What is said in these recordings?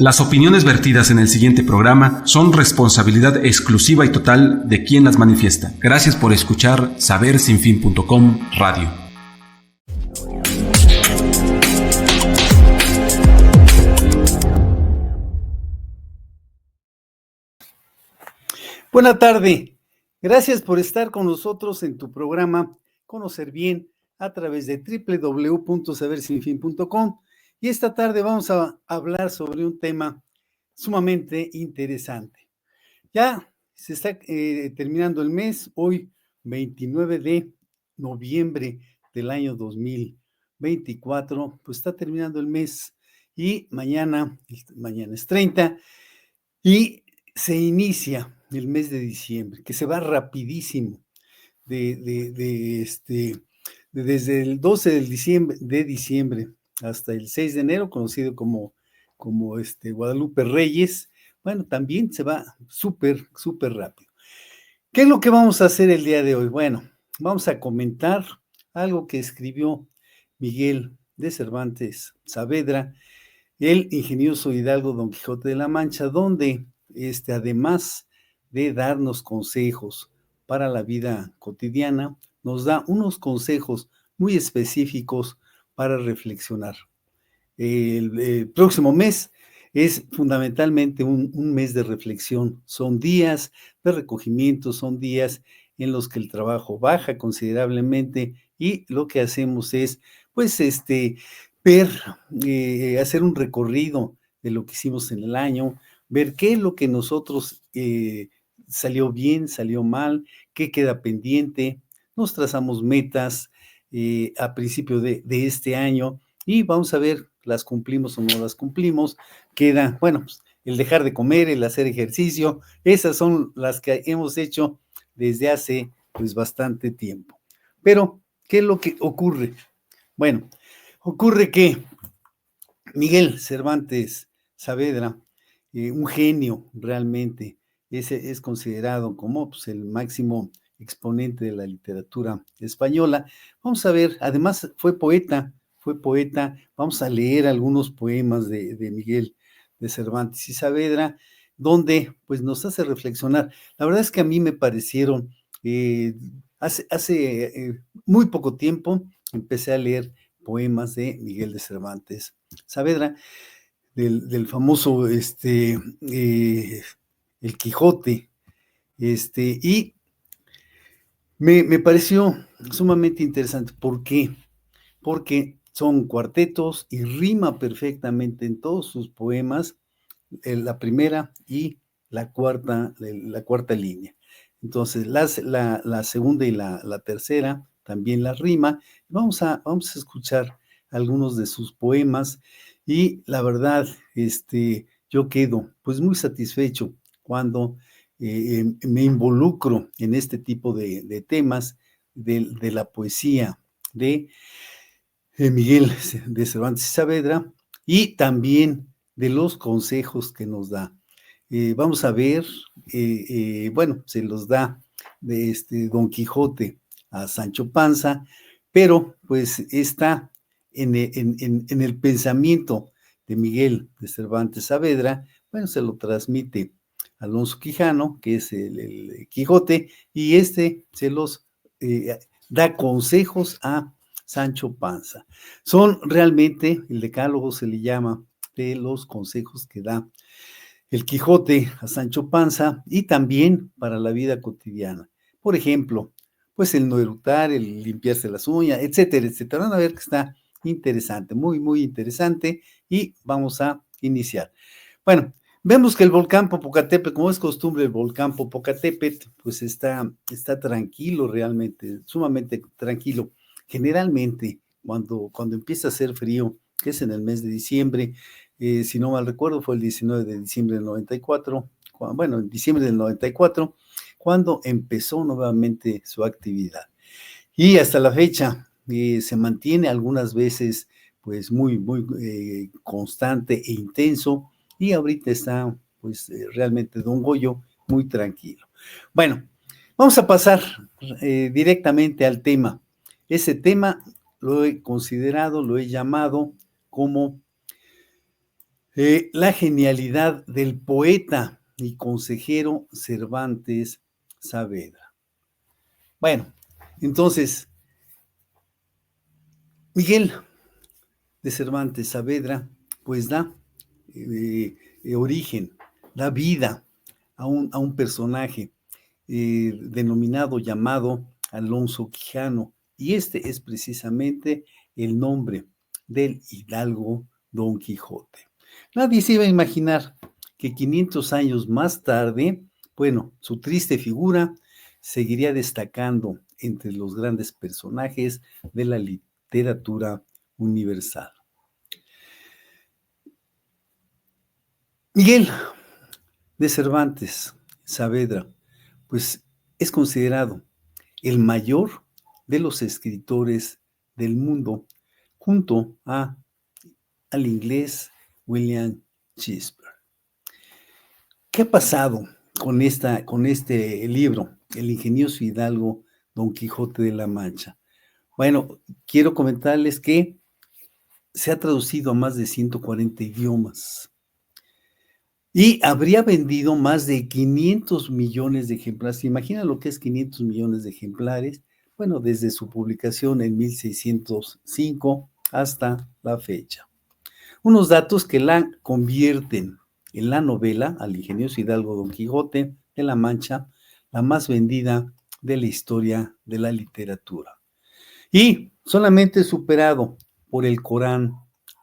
Las opiniones vertidas en el siguiente programa son responsabilidad exclusiva y total de quien las manifiesta. Gracias por escuchar sabersinfin.com Radio. Buena tarde. Gracias por estar con nosotros en tu programa Conocer Bien a través de www.sabersinfin.com. Y esta tarde vamos a hablar sobre un tema sumamente interesante. Ya se está terminando el mes, hoy 29 de noviembre del año 2024, pues está terminando el mes y mañana es 30 y se inicia el mes de diciembre, que se va rapidísimo, desde el 12 de diciembre hasta el 6 de enero, conocido como Guadalupe Reyes. Bueno, también se va súper rápido. ¿Qué es lo que vamos a hacer el día de hoy? Bueno, vamos a comentar algo que escribió Miguel de Cervantes Saavedra, el ingenioso hidalgo Don Quijote de la Mancha, donde además de darnos consejos para la vida cotidiana, nos da unos consejos muy específicos para reflexionar. El próximo mes es fundamentalmente un mes de reflexión. Son días de recogimiento, son días en los que el trabajo baja considerablemente y lo que hacemos es, pues, ver, hacer un recorrido de lo que hicimos en el año, ver qué es lo que nosotros salió bien, salió mal, qué queda pendiente. Nos trazamos metas a principio de este año y vamos a ver, las cumplimos o no las cumplimos. Queda, bueno, pues, el dejar de comer, el hacer ejercicio, esas son las que hemos hecho desde hace pues bastante tiempo. Pero, ¿qué es lo que ocurre? Bueno, ocurre que Miguel Cervantes Saavedra, un genio realmente, es considerado como pues, el máximo exponente de la literatura española. Vamos a ver, además fue poeta, vamos a leer algunos poemas de Miguel de Cervantes y Saavedra, donde pues nos hace reflexionar. La verdad es que a mí me parecieron, hace muy poco tiempo, empecé a leer poemas de Miguel de Cervantes Saavedra, del famoso El Quijote, y me pareció sumamente interesante. ¿Por qué? Porque son cuartetos y rima perfectamente en todos sus poemas, la primera y la cuarta línea. Entonces, la segunda y la tercera también la rima. Vamos a escuchar algunos de sus poemas y la verdad, yo quedo pues muy satisfecho cuando me involucro en este tipo de temas de la poesía de Miguel de Cervantes Saavedra y también de los consejos que nos da. Vamos a ver, bueno, se los da de Don Quijote a Sancho Panza, pero pues está en el pensamiento de Miguel de Cervantes Saavedra. Bueno, se lo transmite Alonso Quijano, que es el Quijote, y se los da consejos a Sancho Panza. Son realmente, el decálogo se le llama, de los consejos que da el Quijote a Sancho Panza y también para la vida cotidiana. Por ejemplo, pues el no eructar, el limpiarse las uñas, etcétera, etcétera. Van a ver que está interesante, muy interesante, y vamos a iniciar. Bueno, vemos que el volcán Popocatépetl, como es costumbre, el volcán Popocatépetl, pues está tranquilo realmente, sumamente tranquilo. Generalmente, cuando empieza a hacer frío, que es en el mes de diciembre, si no mal recuerdo, fue el 19 de diciembre del 94, en diciembre del 94, cuando empezó nuevamente su actividad. Y hasta la fecha se mantiene algunas veces pues muy constante e intenso, y ahorita está pues realmente Don Goyo muy tranquilo. Bueno, vamos a pasar directamente al tema. Ese tema lo he considerado, lo he llamado como La genialidad del poeta y consejero Cervantes Saavedra. Bueno, entonces, Miguel de Cervantes Saavedra, pues da origen, da vida a un personaje denominado, llamado Alonso Quijano, y este es precisamente el nombre del hidalgo Don Quijote. Nadie se iba a imaginar que 500 años más tarde, bueno, su triste figura seguiría destacando entre los grandes personajes de la literatura universal. Miguel de Cervantes Saavedra, pues es considerado el mayor de los escritores del mundo, junto al inglés William Shakespeare. ¿Qué ha pasado con este libro, El ingenioso hidalgo Don Quijote de la Mancha? Bueno, quiero comentarles que se ha traducido a más de 140 idiomas y habría vendido más de 500 millones de ejemplares. ¿Se imagina lo que es 500 millones de ejemplares? Bueno, desde su publicación en 1605 hasta la fecha. Unos datos que la convierten en la novela Al ingenioso hidalgo Don Quijote de la Mancha, la más vendida de la historia de la literatura. Y solamente superado por el Corán,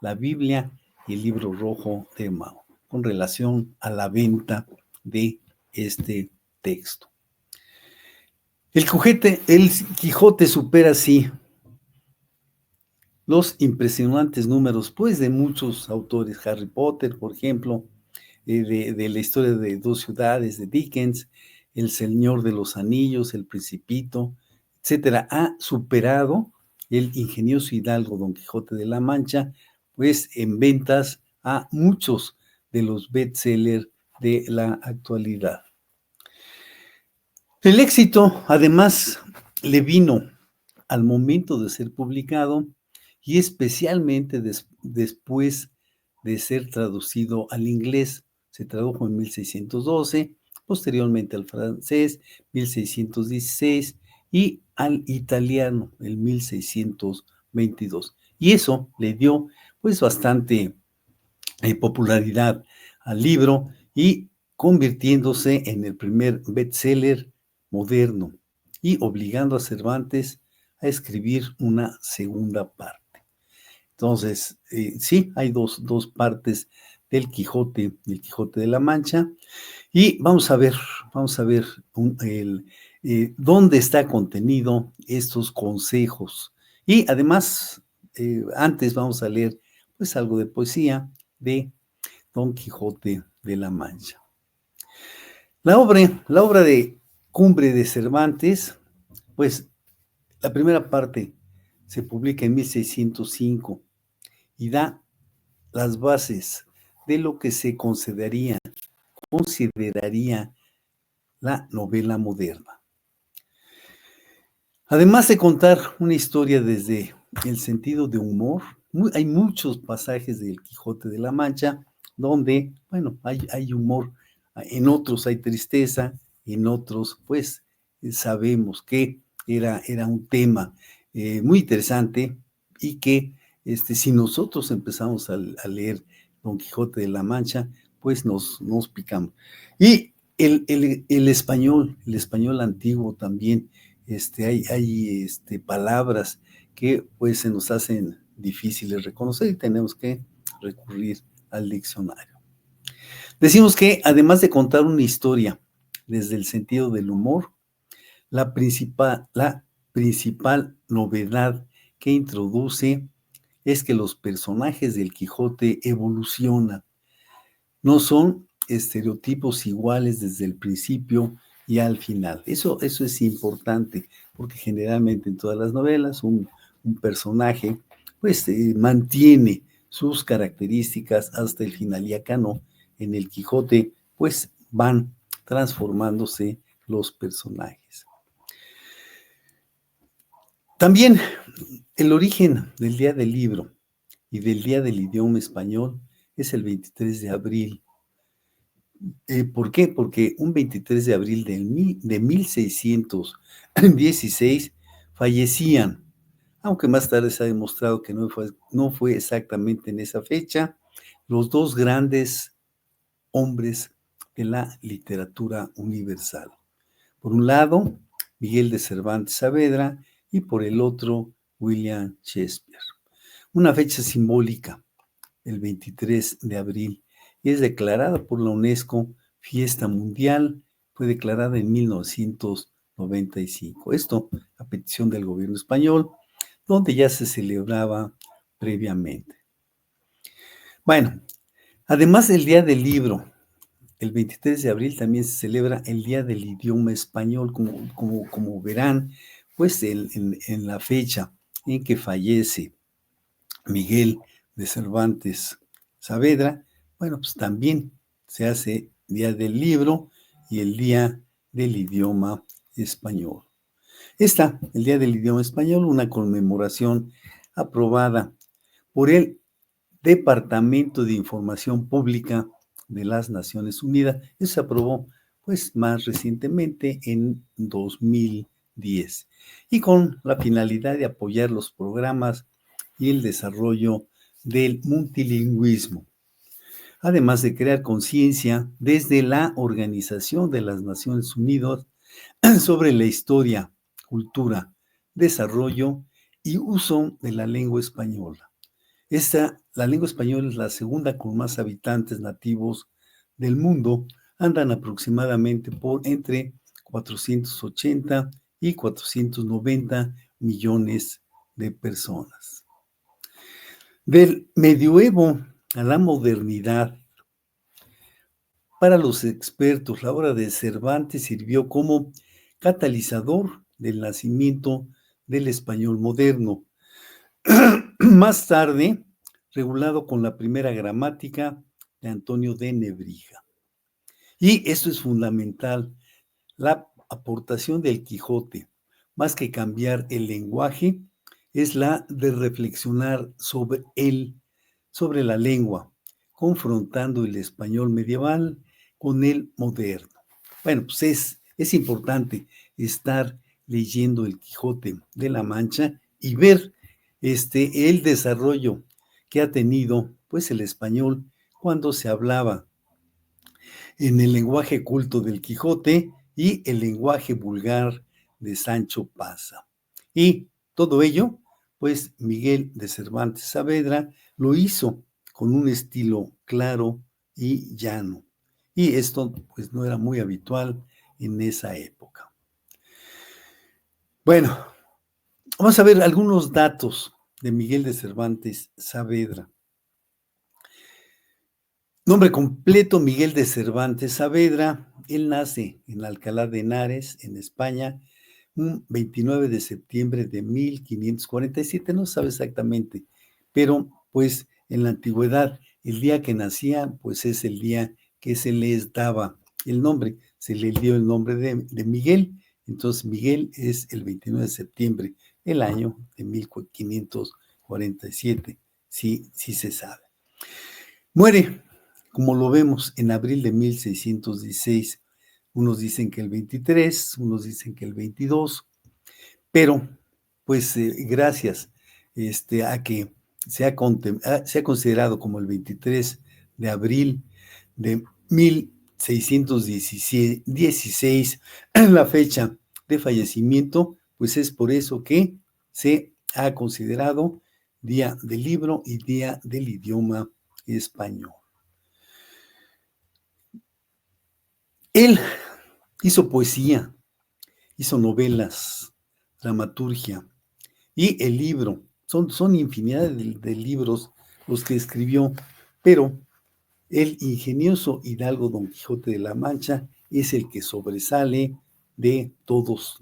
la Biblia y el Libro Rojo de Mao, con relación a la venta de este texto. El Quijote supera así los impresionantes números, pues, de muchos autores. Harry Potter, por ejemplo, de la historia de dos ciudades, de Dickens, El Señor de los Anillos, El Principito, etcétera. Ha superado el ingenioso hidalgo Don Quijote de la Mancha, pues, en ventas a muchos de los bestsellers de la actualidad. El éxito, además, le vino al momento de ser publicado y especialmente después de ser traducido al inglés. Se tradujo en 1612, posteriormente al francés, 1616, y al italiano, en 1622. Y eso le dio, pues, bastante popularidad al libro y convirtiéndose en el primer bestseller moderno y obligando a Cervantes a escribir una segunda parte. Entonces, sí, hay dos partes del Quijote de la Mancha, y vamos a ver dónde está contenido estos consejos. Y además, antes vamos a leer, pues, algo de poesía de Don Quijote de la Mancha. La obra de Cumbre de Cervantes, pues, la primera parte se publica en 1605 y da las bases de lo que se consideraría la novela moderna. Además de contar una historia desde el sentido de humor, hay muchos pasajes del Quijote de la Mancha donde, bueno, hay humor, en otros hay tristeza, en otros, pues, sabemos que era un tema muy interesante, y que si nosotros empezamos a leer Don Quijote de la Mancha, pues nos picamos. Y el español antiguo también, hay palabras que, pues, se nos hacen difíciles reconocer y tenemos que recurrir al diccionario. Decimos que, además de contar una historia desde el sentido del humor, la principal novedad que introduce es que los personajes del Quijote evolucionan. No son estereotipos iguales desde el principio y al final. Eso es importante, porque generalmente en todas las novelas un personaje, pues, mantiene sus características hasta el final, y acá no. En el Quijote, pues, van transformándose los personajes. También el origen del Día del Libro y del Día del Idioma Español es el 23 de abril. ¿Por qué? Porque un 23 de abril de 1616 fallecían, aunque más tarde se ha demostrado que no fue exactamente en esa fecha, los dos grandes hombres de la literatura universal. Por un lado, Miguel de Cervantes Saavedra y por el otro, William Shakespeare. Una fecha simbólica, el 23 de abril, y es declarada por la UNESCO Fiesta Mundial, fue declarada en 1995. Esto a petición del gobierno español, donde ya se celebraba previamente. Bueno, además del Día del Libro, el 23 de abril también se celebra el Día del Idioma Español, como verán, pues en la fecha en que fallece Miguel de Cervantes Saavedra, bueno, pues también se hace Día del Libro y el Día del Idioma Español. El Día del Idioma Español, una conmemoración aprobada por el Departamento de Información Pública de las Naciones Unidas. Eso se aprobó, pues, más recientemente en 2010 y con la finalidad de apoyar los programas y el desarrollo del multilingüismo, además de crear conciencia desde la Organización de las Naciones Unidas sobre la historia, cultura, desarrollo y uso de la lengua española. La lengua española es la segunda con más habitantes nativos del mundo. Andan aproximadamente por entre 480 y 490 millones de personas. Del medioevo a la modernidad, para los expertos, la obra de Cervantes sirvió como catalizador del nacimiento del español moderno. Más tarde, regulado con la primera gramática de Antonio de Nebrija. Y esto es fundamental, la aportación del Quijote, más que cambiar el lenguaje, es la de reflexionar sobre la lengua, confrontando el español medieval con el moderno. Bueno, pues es importante estar leyendo el Quijote de la Mancha y ver el desarrollo que ha tenido pues el español cuando se hablaba en el lenguaje culto del Quijote y el lenguaje vulgar de Sancho Panza. Y todo ello, pues Miguel de Cervantes Saavedra lo hizo con un estilo claro y llano. Y esto pues no era muy habitual en esa época. Bueno, vamos a ver algunos datos de Miguel de Cervantes Saavedra. Nombre completo, Miguel de Cervantes Saavedra. Él nace en Alcalá de Henares, en España, un 29 de septiembre de 1547, no se sabe exactamente, pero pues en la antigüedad, el día que nacía, pues es el día que se les daba el nombre, se le dio el nombre de Miguel, entonces Miguel es el 29 de septiembre, el año de 1547, sí se sabe. Muere, como lo vemos, en abril de 1616. Unos dicen que el 23, unos dicen que el 22, pero pues gracias a que se ha considerado como el 23 de abril de 1616 la fecha de fallecimiento, pues es por eso que se ha considerado Día del Libro y Día del Idioma Español. Él hizo poesía, hizo novelas, dramaturgia y el libro. Son infinidad de libros los que escribió, pero el ingenioso hidalgo Don Quijote de la Mancha es el que sobresale de todos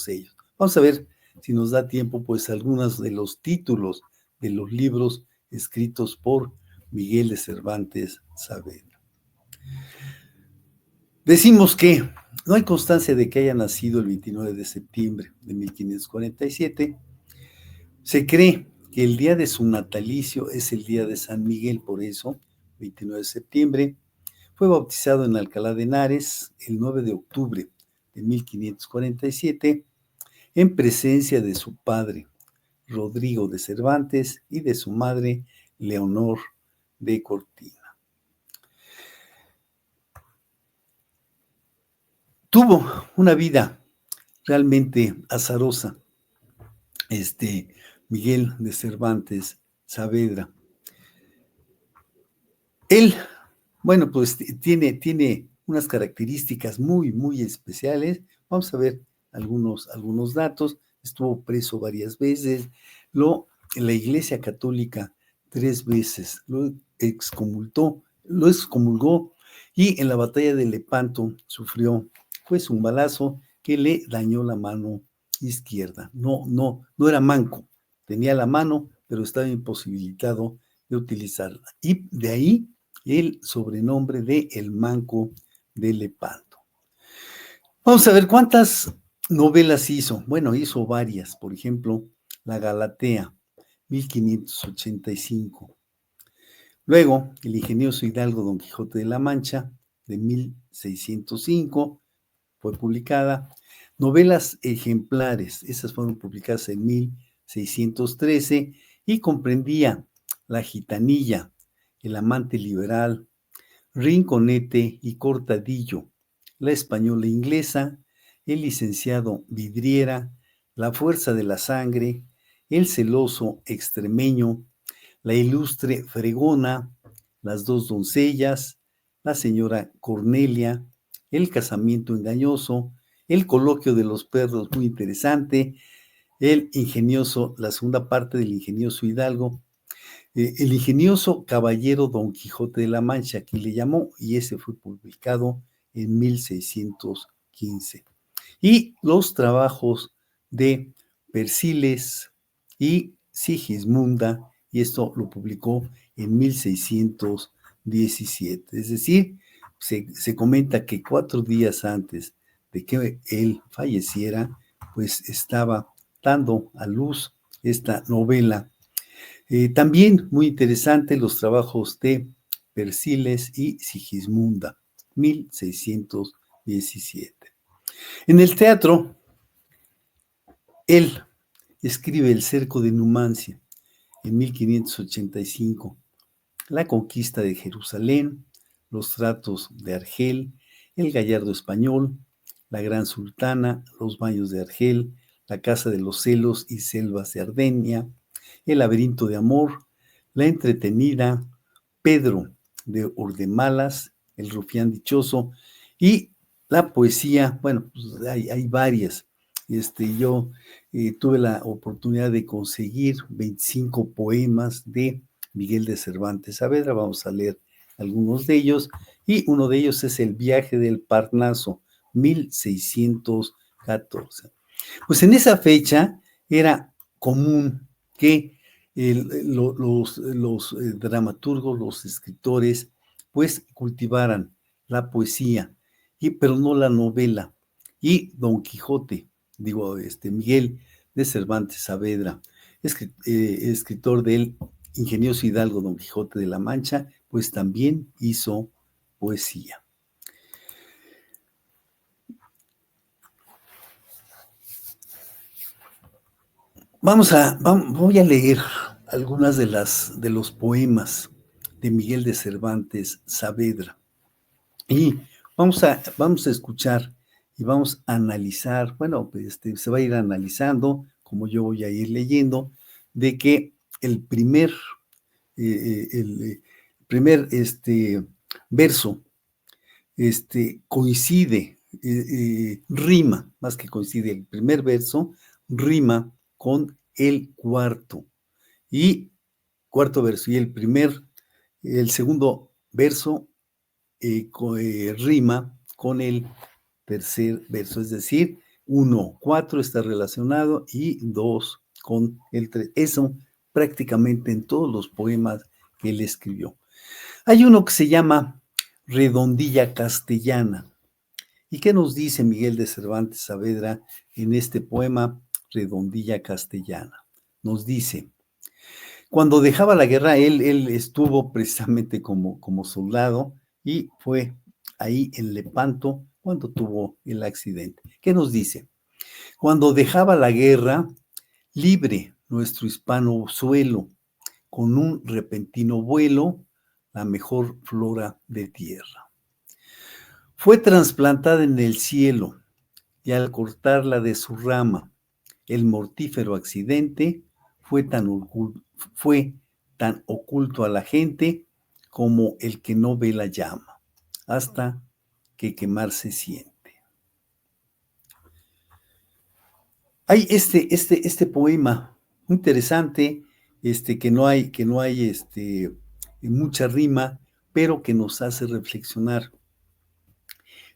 ellos. Vamos a ver si nos da tiempo, pues, algunos de los títulos de los libros escritos por Miguel de Cervantes Saavedra. Decimos que no hay constancia de que haya nacido el 29 de septiembre de 1547. Se cree que el día de su natalicio es el día de San Miguel, por eso 29 de septiembre. Fue bautizado en Alcalá de Henares el 9 de octubre de 1547, en presencia de su padre, Rodrigo de Cervantes, y de su madre, Leonor de Cortina. Tuvo una vida realmente azarosa, Miguel de Cervantes Saavedra. Él, bueno, pues tiene unas características muy, muy especiales. Vamos a ver algunos datos. Estuvo preso varias veces. La Iglesia Católica 3 veces lo excomulgó, y en la batalla de Lepanto sufrió pues un balazo que le dañó la mano izquierda. No era manco, tenía la mano, pero estaba imposibilitado de utilizarla. Y de ahí el sobrenombre de El Manco de Lepanto. Vamos a ver cuántas novelas hizo. Bueno, hizo varias. Por ejemplo, La Galatea, 1585. Luego, El ingenioso hidalgo Don Quijote de la Mancha, de 1605, fue publicada. Novelas ejemplares, esas fueron publicadas en 1613 y comprendía La gitanilla, El amante liberal, Rinconete y Cortadillo, La española inglesa, El licenciado Vidriera, La fuerza de la sangre, El celoso extremeño, La ilustre fregona, Las dos doncellas, La señora Cornelia, El casamiento engañoso, El coloquio de los perros, muy interesante, la segunda parte del ingenioso Hidalgo, El ingenioso caballero Don Quijote de la Mancha, que le llamó, y ese fue publicado en 1615. Y los trabajos de Persiles y Sigismunda, y esto lo publicó en 1617. Es decir, se comenta que 4 días antes de que él falleciera, pues estaba dando a luz esta novela. También muy interesante los trabajos de Persiles y Sigismunda, 1617. En el teatro, él escribe El cerco de Numancia, en 1585, La conquista de Jerusalén, Los tratos de Argel, El gallardo español, La gran sultana, Los baños de Argel, La casa de los celos y selvas de Ardenia, El laberinto de amor, La entretenida, Pedro de Ordemalas, El rufián dichoso, y la poesía. Bueno, pues hay varias. Yo tuve la oportunidad de conseguir 25 poemas de Miguel de Cervantes Saavedra. Vamos a leer algunos de ellos, y uno de ellos es El viaje del Parnaso, 1614. Pues en esa fecha era común que los dramaturgos, los escritores, pues cultivaran la poesía, pero no la novela. Y Don Quijote, Miguel de Cervantes Saavedra, escritor del ingenioso hidalgo Don Quijote de la Mancha, pues también hizo poesía. Voy a leer algunas de los poemas de Miguel de Cervantes Saavedra, y vamos a escuchar y vamos a analizar. Bueno, se va a ir analizando, como yo voy a ir leyendo, de que el primer verso coincide, rima, más que coincide, el primer verso rima con el cuarto verso, y el segundo verso rima con el tercer verso, es decir, 1, 4 está relacionado y 2 con el 3. Eso prácticamente en todos los poemas que él escribió. Hay uno que se llama Redondilla Castellana. ¿Y qué nos dice Miguel de Cervantes Saavedra en este poema Redondilla Castellana? Nos dice: Cuando dejaba la guerra, él estuvo precisamente como soldado y fue ahí en Lepanto cuando tuvo el accidente. ¿Qué nos dice? Cuando dejaba la guerra, libre nuestro hispano suelo, con un repentino vuelo, la mejor flora de tierra. Fue trasplantada en el cielo y al cortarla de su rama, el mortífero accidente fue tan oculto a la gente como el que no ve la llama, hasta que quemarse siente. Hay este poema muy interesante, que no hay mucha rima, pero que nos hace reflexionar.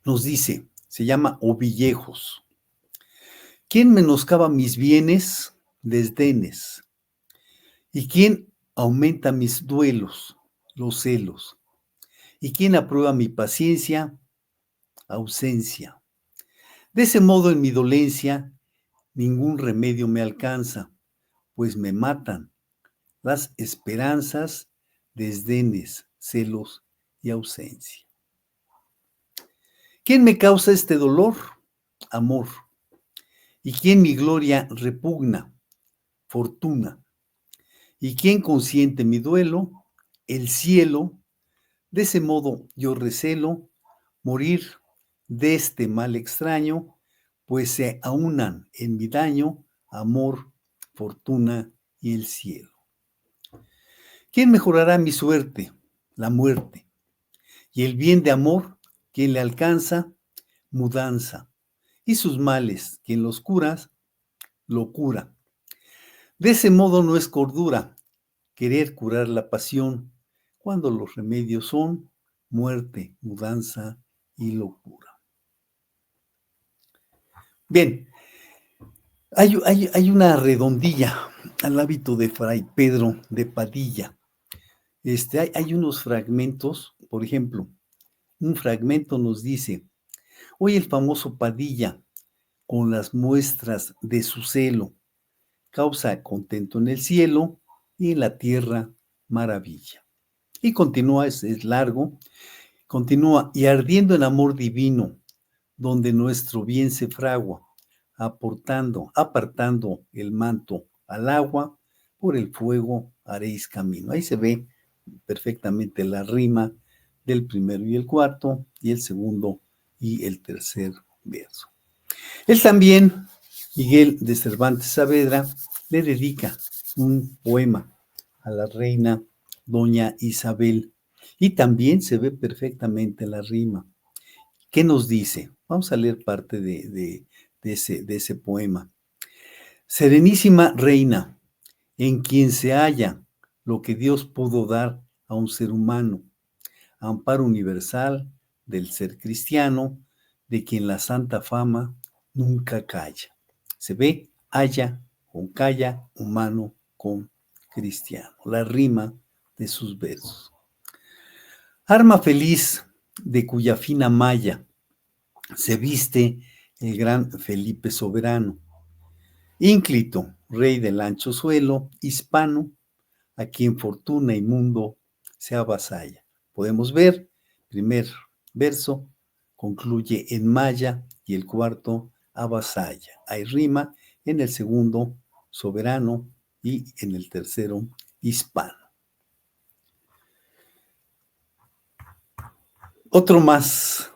Nos dice, se llama Ovillejos. ¿Quién menoscaba mis bienes? Desdenes. ¿Y quién aumenta mis duelos? Los celos. ¿Y quién aprueba mi paciencia? Ausencia. De ese modo en mi dolencia ningún remedio me alcanza, pues me matan las esperanzas, desdenes, celos y ausencia. ¿Quién me causa este dolor? Amor. ¿Y quién mi gloria repugna? Fortuna. ¿Y quién consiente mi duelo? El cielo. De ese modo yo recelo morir de este mal extraño, pues se aunan en mi daño amor, fortuna y el cielo. ¿Quién mejorará mi suerte? La muerte. Y el bien de amor, ¿quién le alcanza? Mudanza. Y sus males, ¿quién los cura? Locura. De ese modo no es cordura querer curar la pasión, cuando los remedios son muerte, mudanza y locura. Bien, hay una redondilla al hábito de Fray Pedro de Padilla. Hay unos fragmentos, por ejemplo, un fragmento nos dice, hoy el famoso Padilla, con las muestras de su celo, causa contento en el cielo y en la tierra maravilla. Y continúa, es largo, continúa, y ardiendo en amor divino, donde nuestro bien se fragua, apartando el manto al agua, por el fuego haréis camino. Ahí se ve perfectamente la rima del primero y el cuarto, y el segundo y el tercer verso. Él también, Miguel de Cervantes Saavedra, le dedica un poema a la reina doña Isabel, y también se ve perfectamente la rima. ¿Qué nos dice? Vamos a leer parte de ese poema. Serenísima reina, en quien se halla lo que Dios pudo dar a un ser humano, amparo universal del ser cristiano, de quien la santa fama nunca calla. Se ve haya con calla, humano con cristiano, la rima de sus versos. Arma feliz de cuya fina malla se viste el gran Felipe soberano, ínclito, rey del ancho suelo, hispano, a quien fortuna y mundo se avasalla. Podemos ver, primer verso concluye en maya y el cuarto avasalla. Hay rima en el segundo, soberano, y en el tercero, hispano. Otro más.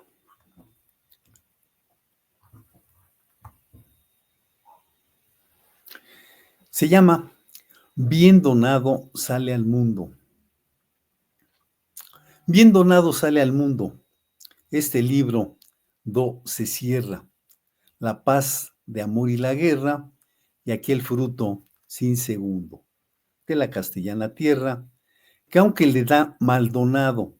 Se llama Bien donado sale al mundo. Bien donado sale al mundo. Este libro se cierra. La paz de amor y la guerra, y aquel fruto sin segundo. De la castellana tierra, que aunque le da mal donado,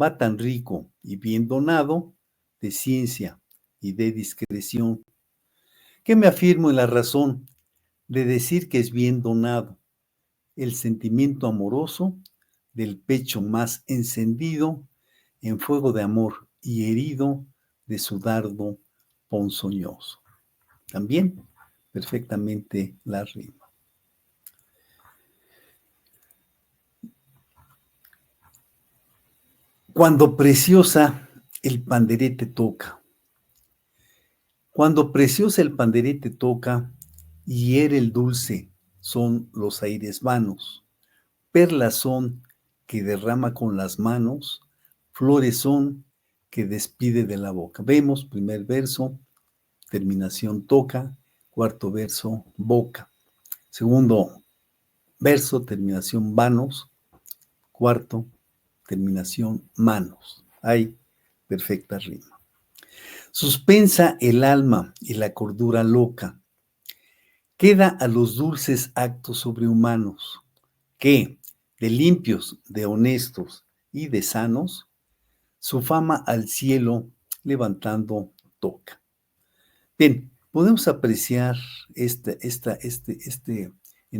va tan rico y bien donado, de ciencia y de discreción, que me afirmo en la razón de decir que es bien donado el sentimiento amoroso del pecho más encendido en fuego de amor y herido de su dardo ponzoñoso. También perfectamente la rima. Cuando preciosa el panderete toca. Cuando preciosa el panderete toca, hiere el dulce, son los aires vanos. Perlas son que derrama con las manos, flores son que despide de la boca. Vemos, primer verso, terminación toca, cuarto verso, boca. Segundo verso, terminación vanos, cuarto, terminación manos. Hay perfecta rima. Suspensa el alma y la cordura loca. Queda a los dulces actos sobrehumanos, que, de limpios, de honestos y de sanos, su fama al cielo levantando toca. Bien, podemos apreciar en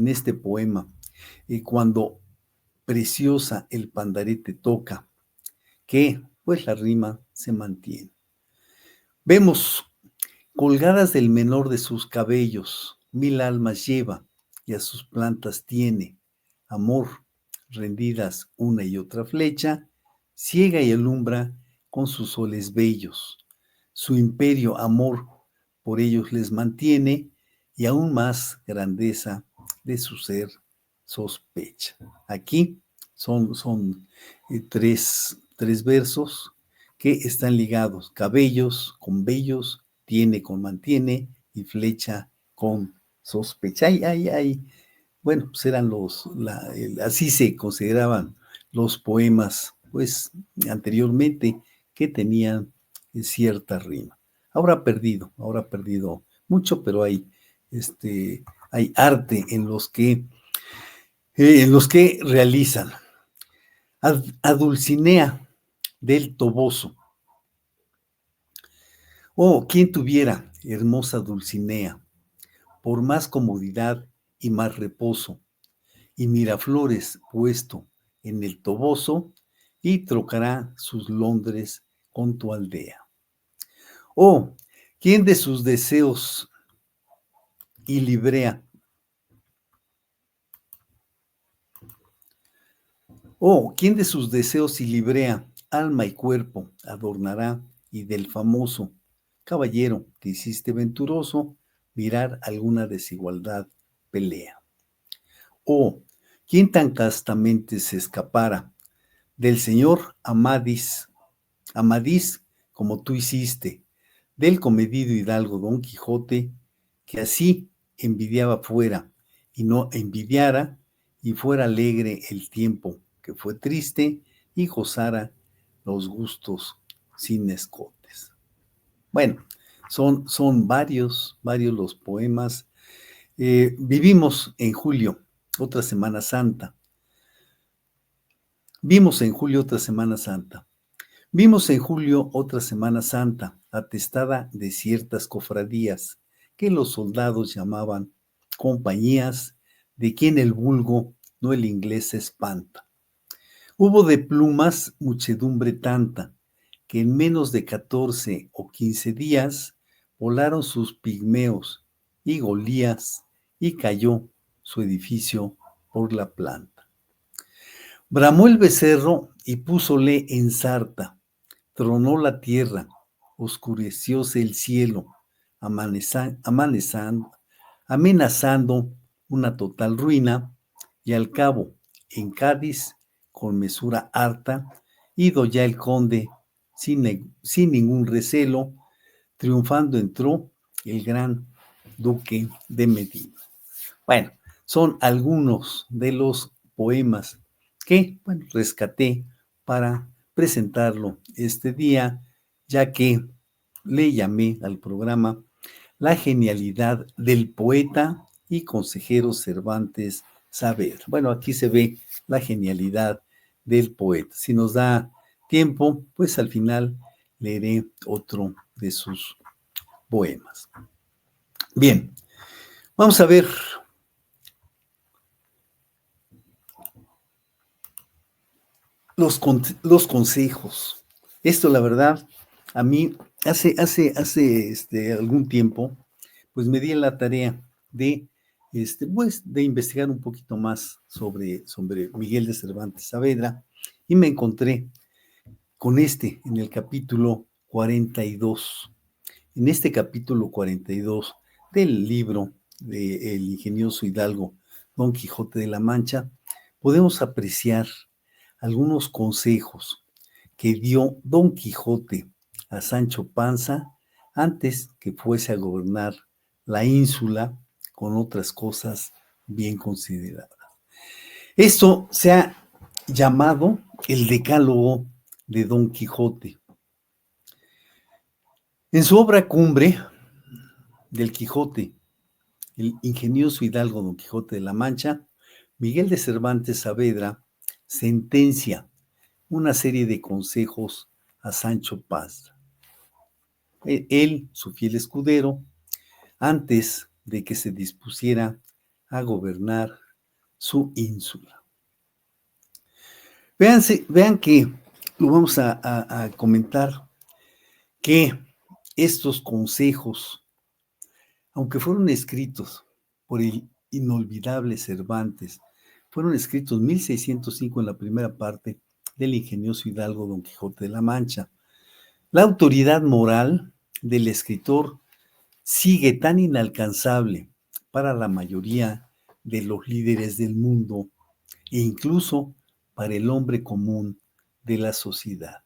este poema, cuando preciosa el pandarete toca, que pues la rima se mantiene. Vemos colgadas del menor de sus cabellos, 1000 almas lleva y a sus plantas tiene, amor, rendidas una y otra flecha, ciega y alumbra con sus soles bellos. Su imperio, amor, por ellos les mantiene y aún más grandeza de su ser sospecha. Aquí son tres versos que están ligados, cabellos con bellos, tiene con mantiene y flecha con sospecha. Bueno, pues eran así se consideraban los poemas, pues anteriormente, que tenían cierta rima. Ahora ha perdido mucho, pero hay arte en los que realizan. A Dulcinea del Toboso. Oh, ¿quién tuviera, hermosa Dulcinea, por más comodidad y más reposo, y Miraflores puesto en el Toboso, y trocará sus Londres con tu aldea? Oh, ¿quién de sus deseos y librea? Oh, ¿quién de sus deseos y librea, alma y cuerpo, adornará, y del famoso caballero que hiciste venturoso, mirar alguna desigualdad pelea? Oh, ¿quién tan castamente se escapara del señor Amadís, como tú hiciste, del comedido hidalgo Don Quijote, que así envidiaba fuera y no envidiara, y fuera alegre el tiempo que fue triste, y gozara los gustos sin escotes? Bueno, son varios los poemas. Vivimos en julio, otra Semana Santa. Vimos en julio otra Semana Santa. Vimos en julio otra Semana Santa, atestada de ciertas cofradías que los soldados llamaban compañías, de quien el vulgo, no el inglés, se espanta. Hubo de plumas muchedumbre tanta, que en menos de 14 o 15 días volaron sus pigmeos y Golías, y cayó su edificio por la planta. Bramó el becerro y púsole en sarta, tronó la tierra, oscurecióse el cielo, amenazando una total ruina, y al cabo, en Cádiz, con mesura harta, ido ya el conde, sin ningún recelo, triunfando entró el gran duque de Medina. Bueno, son algunos de los poemas que, bueno, rescaté para presentarlo este día, ya que le llamé al programa La genialidad del poeta y consejero Cervantes Saavedra. Bueno, aquí se ve la genialidad del poeta. Si nos da tiempo, pues al final leeré otro de sus poemas. Bien, vamos a ver los consejos. Esto, la verdad, a mí hace algún tiempo, pues me di en la tarea de, pues, de investigar un poquito más sobre Miguel de Cervantes Saavedra, y me encontré en el capítulo 42. En este capítulo 42 del libro del ingenioso hidalgo Don Quijote de la Mancha, podemos apreciar algunos consejos que dio Don Quijote a Sancho Panza antes que fuese a gobernar la ínsula con otras cosas bien consideradas. Esto se ha llamado el Decálogo de Don Quijote. En su obra cumbre del Quijote, el ingenioso hidalgo Don Quijote de la Mancha, Miguel de Cervantes Saavedra sentencia una serie de consejos a Sancho Panza. Él, su fiel escudero, antes de que se dispusiera a gobernar su ínsula. Vean que lo vamos a comentar, que estos consejos, aunque fueron escritos por el inolvidable Cervantes, fueron escritos en 1605 en la primera parte del ingenioso hidalgo Don Quijote de la Mancha. La autoridad moral del escritor sigue tan inalcanzable para la mayoría de los líderes del mundo e incluso para el hombre común de la sociedad.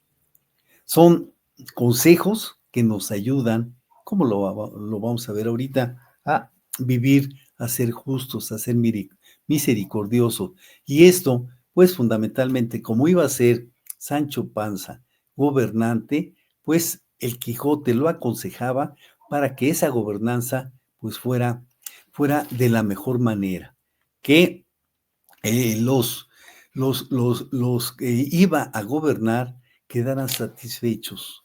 Son consejos que nos ayudan, como lo vamos a ver ahorita, a vivir, a ser justos, a ser misericordiosos. Y esto, pues fundamentalmente, como iba a ser Sancho Panza gobernante, pues el Quijote lo aconsejaba para que esa gobernanza pues fuera de la mejor manera, que los que iba a gobernar quedaran satisfechos.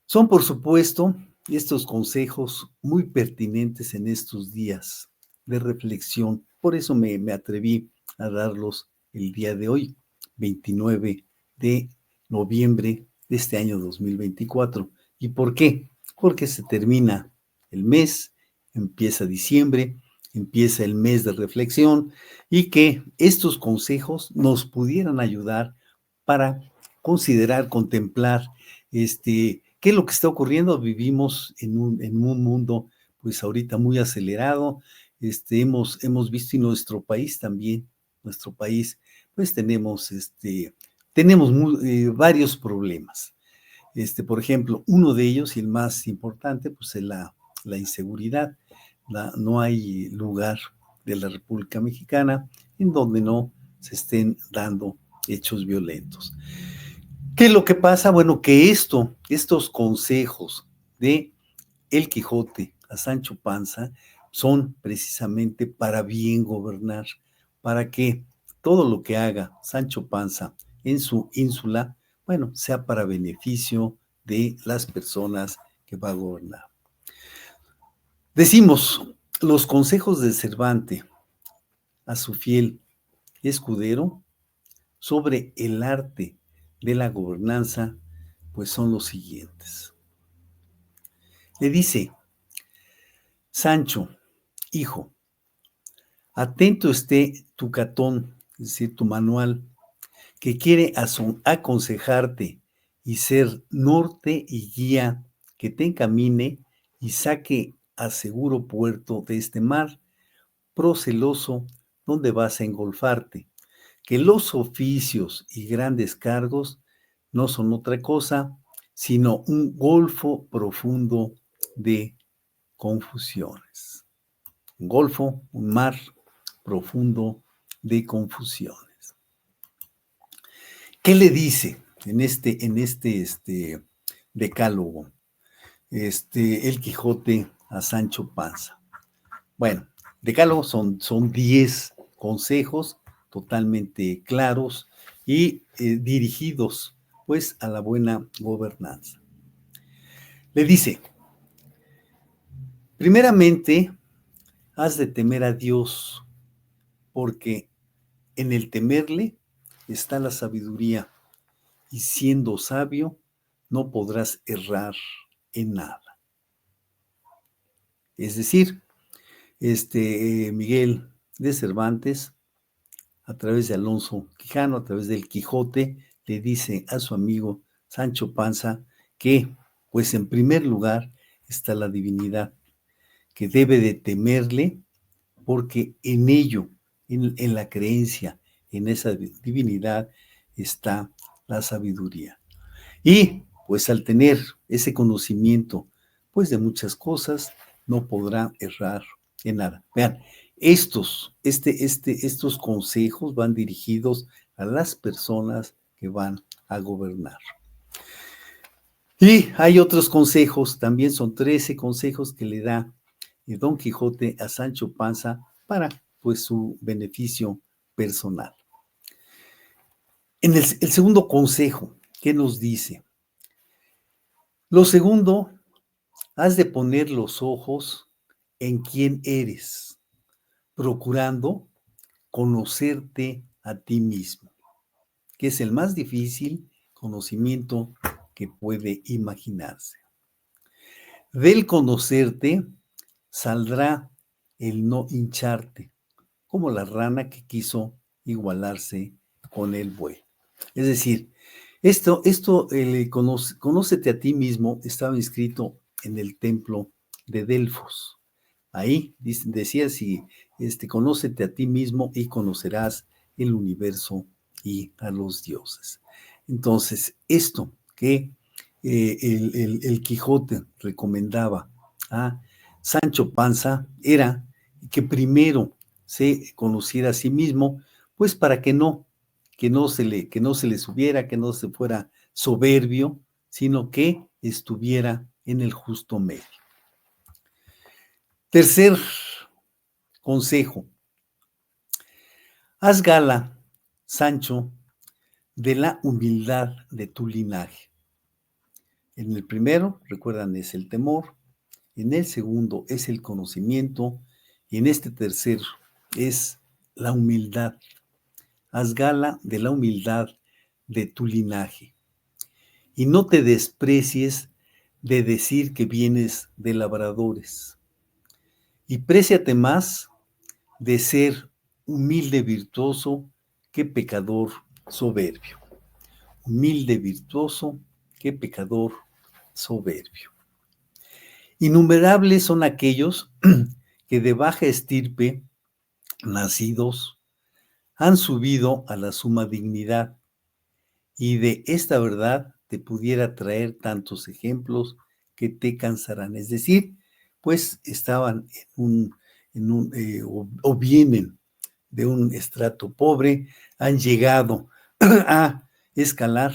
Son, por supuesto, estos consejos muy pertinentes en estos días de reflexión. Por eso me atreví a darlos el día de hoy, 29 de noviembre de este año 2024. ¿Y por qué? Porque se termina el mes, empieza diciembre, empieza el mes de reflexión y que estos consejos nos pudieran ayudar para considerar, contemplar qué es lo que está ocurriendo. Vivimos en un mundo pues ahorita muy acelerado. Hemos visto, y nuestro país también, nuestro país, pues tenemos varios problemas. Por ejemplo, uno de ellos y el más importante, pues es la inseguridad. No hay lugar de la República Mexicana en donde no se estén dando hechos violentos. ¿Qué es lo que pasa? Bueno, que estos consejos de El Quijote a Sancho Panza son precisamente para bien gobernar, para que todo lo que haga Sancho Panza en su ínsula, bueno, sea para beneficio de las personas que va a gobernar. Decimos, los consejos de Cervantes a su fiel escudero sobre el arte de la gobernanza, pues son los siguientes. Le dice: Sancho, hijo, atento esté tu catón, es decir, tu manual, que quiere aconsejarte y ser norte y guía que te encamine y saque a seguro puerto de este mar proceloso donde vas a engolfarte, que los oficios y grandes cargos no son otra cosa sino un golfo profundo de confusiones. Un golfo, un mar profundo de confusiones. ¿Qué le dice en este decálogo el Quijote a Sancho Panza? Bueno, decálogo son 10 consejos totalmente claros y dirigidos pues a la buena gobernanza. Le dice: primeramente, has de temer a Dios, porque en el temerle está la sabiduría, y siendo sabio no podrás errar en nada. Es decir, Miguel de Cervantes, a través de Alonso Quijano, a través del Quijote, le dice a su amigo Sancho Panza que, pues en primer lugar, está la divinidad, que debe de temerle porque en ello, en la creencia, en esa divinidad, está la sabiduría. Y pues al tener ese conocimiento, pues de muchas cosas, no podrá errar en nada. Vean, estos consejos van dirigidos a las personas que van a gobernar. Y hay otros consejos, también son 13 consejos que le da Don Quijote a Sancho Panza para pues su beneficio personal. En el segundo consejo, ¿qué nos dice? Lo segundo, has de poner los ojos en quién eres, procurando conocerte a ti mismo, que es el más difícil conocimiento que puede imaginarse. Del conocerte saldrá el no hincharte, como la rana que quiso igualarse con el buey. Es decir, conócete a ti mismo, estaba inscrito en el templo de Delfos. Ahí decía así, conócete a ti mismo y conocerás el universo y a los dioses. Entonces, esto que el Quijote recomendaba a Sancho Panza era que primero se conociera a sí mismo, pues para que no se le subiera, que no se fuera soberbio, sino que estuviera en el justo medio. Tercer consejo. Haz gala, Sancho, de la humildad de tu linaje. En el primero, recuerdan, es el temor, en el segundo es el conocimiento, y en este tercero es la humildad. Haz gala de la humildad de tu linaje. Y no te desprecies de decir que vienes de labradores. Y préciate más de ser humilde virtuoso que pecador soberbio. Humilde virtuoso que pecador soberbio. Innumerables son aquellos que de baja estirpe, nacidos, han subido a la suma dignidad, y de esta verdad te pudiera traer tantos ejemplos que te cansarán. Es decir, pues estaban o vienen de un estrato pobre, han llegado a escalar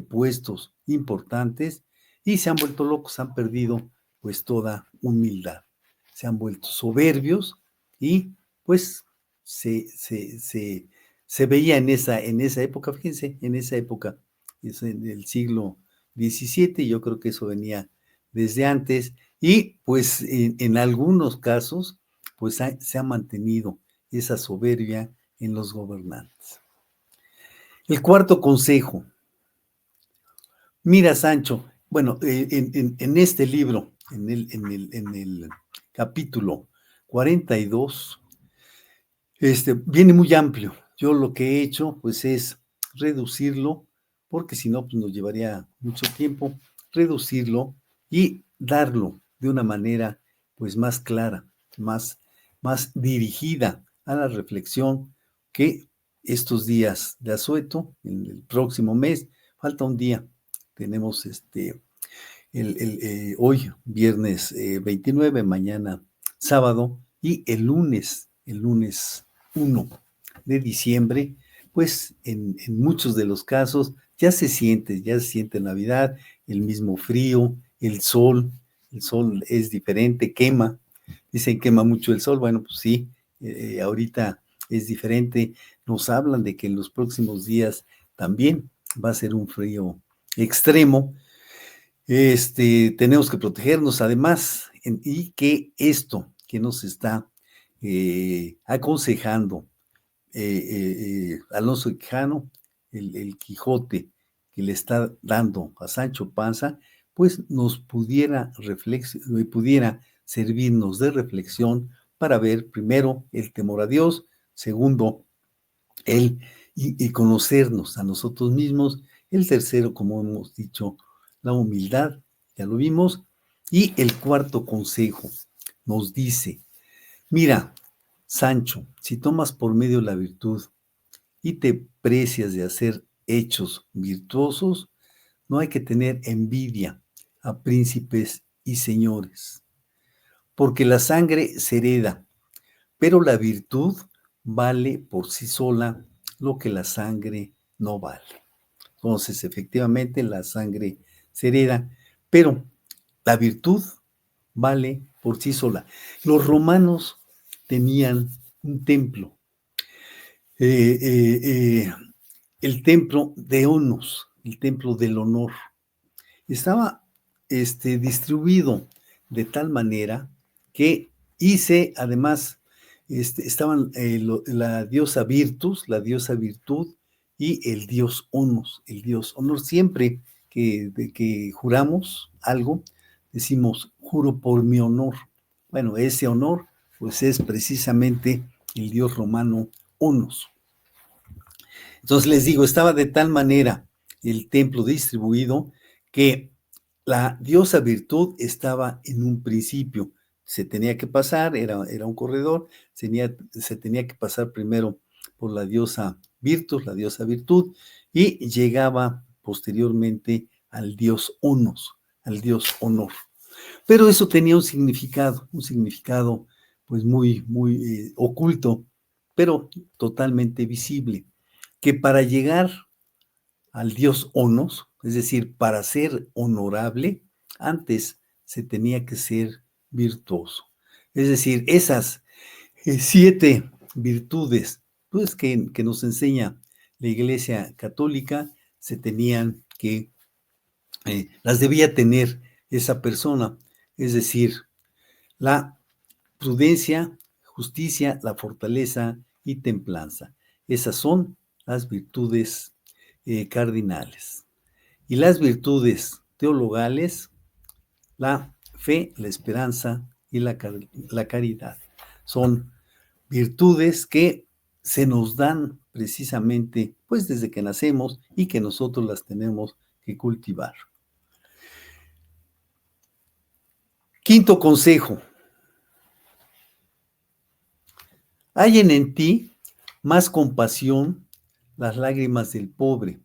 puestos importantes y se han vuelto locos, han perdido pues toda humildad, se han vuelto soberbios y pues se veía en esa época, fíjense, en esa época, es en el siglo XVII, yo creo que eso venía desde antes, y pues en algunos casos, pues se ha mantenido esa soberbia en los gobernantes. El cuarto consejo. Mira, Sancho, bueno, en este libro, en el capítulo 42, viene muy amplio. Yo lo que he hecho, pues, es reducirlo, porque si no, pues nos llevaría mucho tiempo, reducirlo y darlo de una manera, pues, más clara, más dirigida a la reflexión que estos días de asueto, en el próximo mes, falta un día, tenemos hoy, viernes 29, mañana sábado, y el lunes 1 de diciembre, pues en muchos de los casos ya se siente Navidad, el mismo frío, el sol es diferente, quema, dicen quema mucho el sol, bueno, pues sí, ahorita es diferente, nos hablan de que en los próximos días también va a ser un frío extremo, tenemos que protegernos además, y que esto que nos está aconsejando Alonso Quijano, el Quijote que le está dando a Sancho Panza, pues nos pudiera servirnos de reflexión para ver primero el temor a Dios, segundo, y conocernos a nosotros mismos, El tercero, como hemos dicho, la humildad, ya lo vimos. Y el cuarto consejo nos dice, mira, Sancho, si tomas por medio la virtud y te precias de hacer hechos virtuosos, no hay que tener envidia a príncipes y señores, porque la sangre se hereda, pero la virtud vale por sí sola lo que la sangre no vale. Entonces, efectivamente, la sangre se hereda, pero la virtud vale por sí sola. Los romanos tenían un templo, eh, eh, eh, el templo de Onos, el templo del honor. Estaba distribuido de tal manera que hice, además, estaban la diosa Virtus, la diosa Virtud y el dios Onos, el dios Honor. Siempre que juramos algo, decimos, juro por mi honor. Bueno, ese honor, pues es precisamente el dios romano Onos. Entonces les digo, estaba de tal manera el templo distribuido que la diosa virtud estaba en un principio. Se tenía que pasar, era un corredor, se tenía que pasar primero por la diosa Virtus, la diosa virtud, y llegaba posteriormente al dios Onos, al dios honor. Pero eso tenía un significado pues muy oculto, pero totalmente visible, que para llegar al dios Onos, es decir, para ser honorable, antes se tenía que ser virtuoso. Es decir, esas 7 virtudes pues, que nos enseña la Iglesia Católica, se tenían que, las debía tener esa persona, es decir, la prudencia, justicia, la fortaleza y templanza. Esas son las virtudes cardinales. Y las virtudes teologales, la fe, la esperanza y la caridad. Son virtudes que se nos dan precisamente pues desde que nacemos y que nosotros las tenemos que cultivar. Quinto consejo. Hallen en ti más compasión las lágrimas del pobre,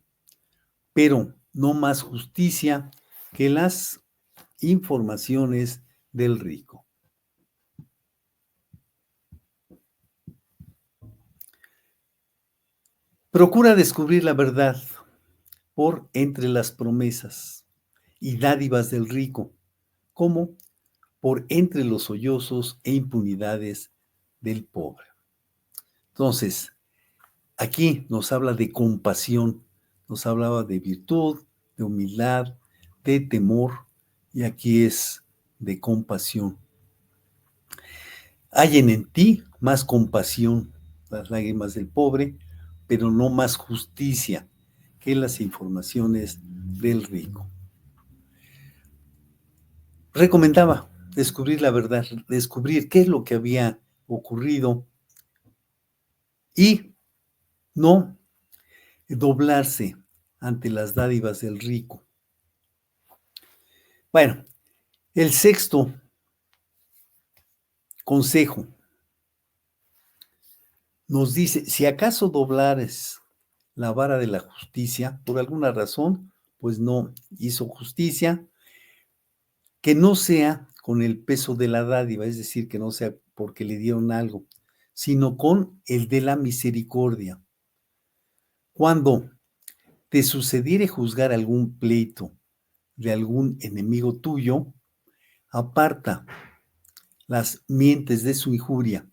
pero no más justicia que las informaciones del rico. Procura descubrir la verdad por entre las promesas y dádivas del rico, como por entre los sollozos e impunidades del pobre. Entonces, aquí nos habla de compasión, nos hablaba de virtud, de humildad, de temor, y aquí es de compasión. Hallen en ti más compasión, las lágrimas del pobre, pero no más justicia que las informaciones del rico. Recomendaba descubrir la verdad, descubrir qué es lo que había ocurrido y no doblarse ante las dádivas del rico. Bueno, el sexto consejo nos dice, si acaso doblares la vara de la justicia, por alguna razón, pues no hizo justicia, que no sea con el peso de la dádiva, es decir, que no sea porque le dieron algo, sino con el de la misericordia. Cuando te sucediere juzgar algún pleito de algún enemigo tuyo, aparta las mientes de su injuria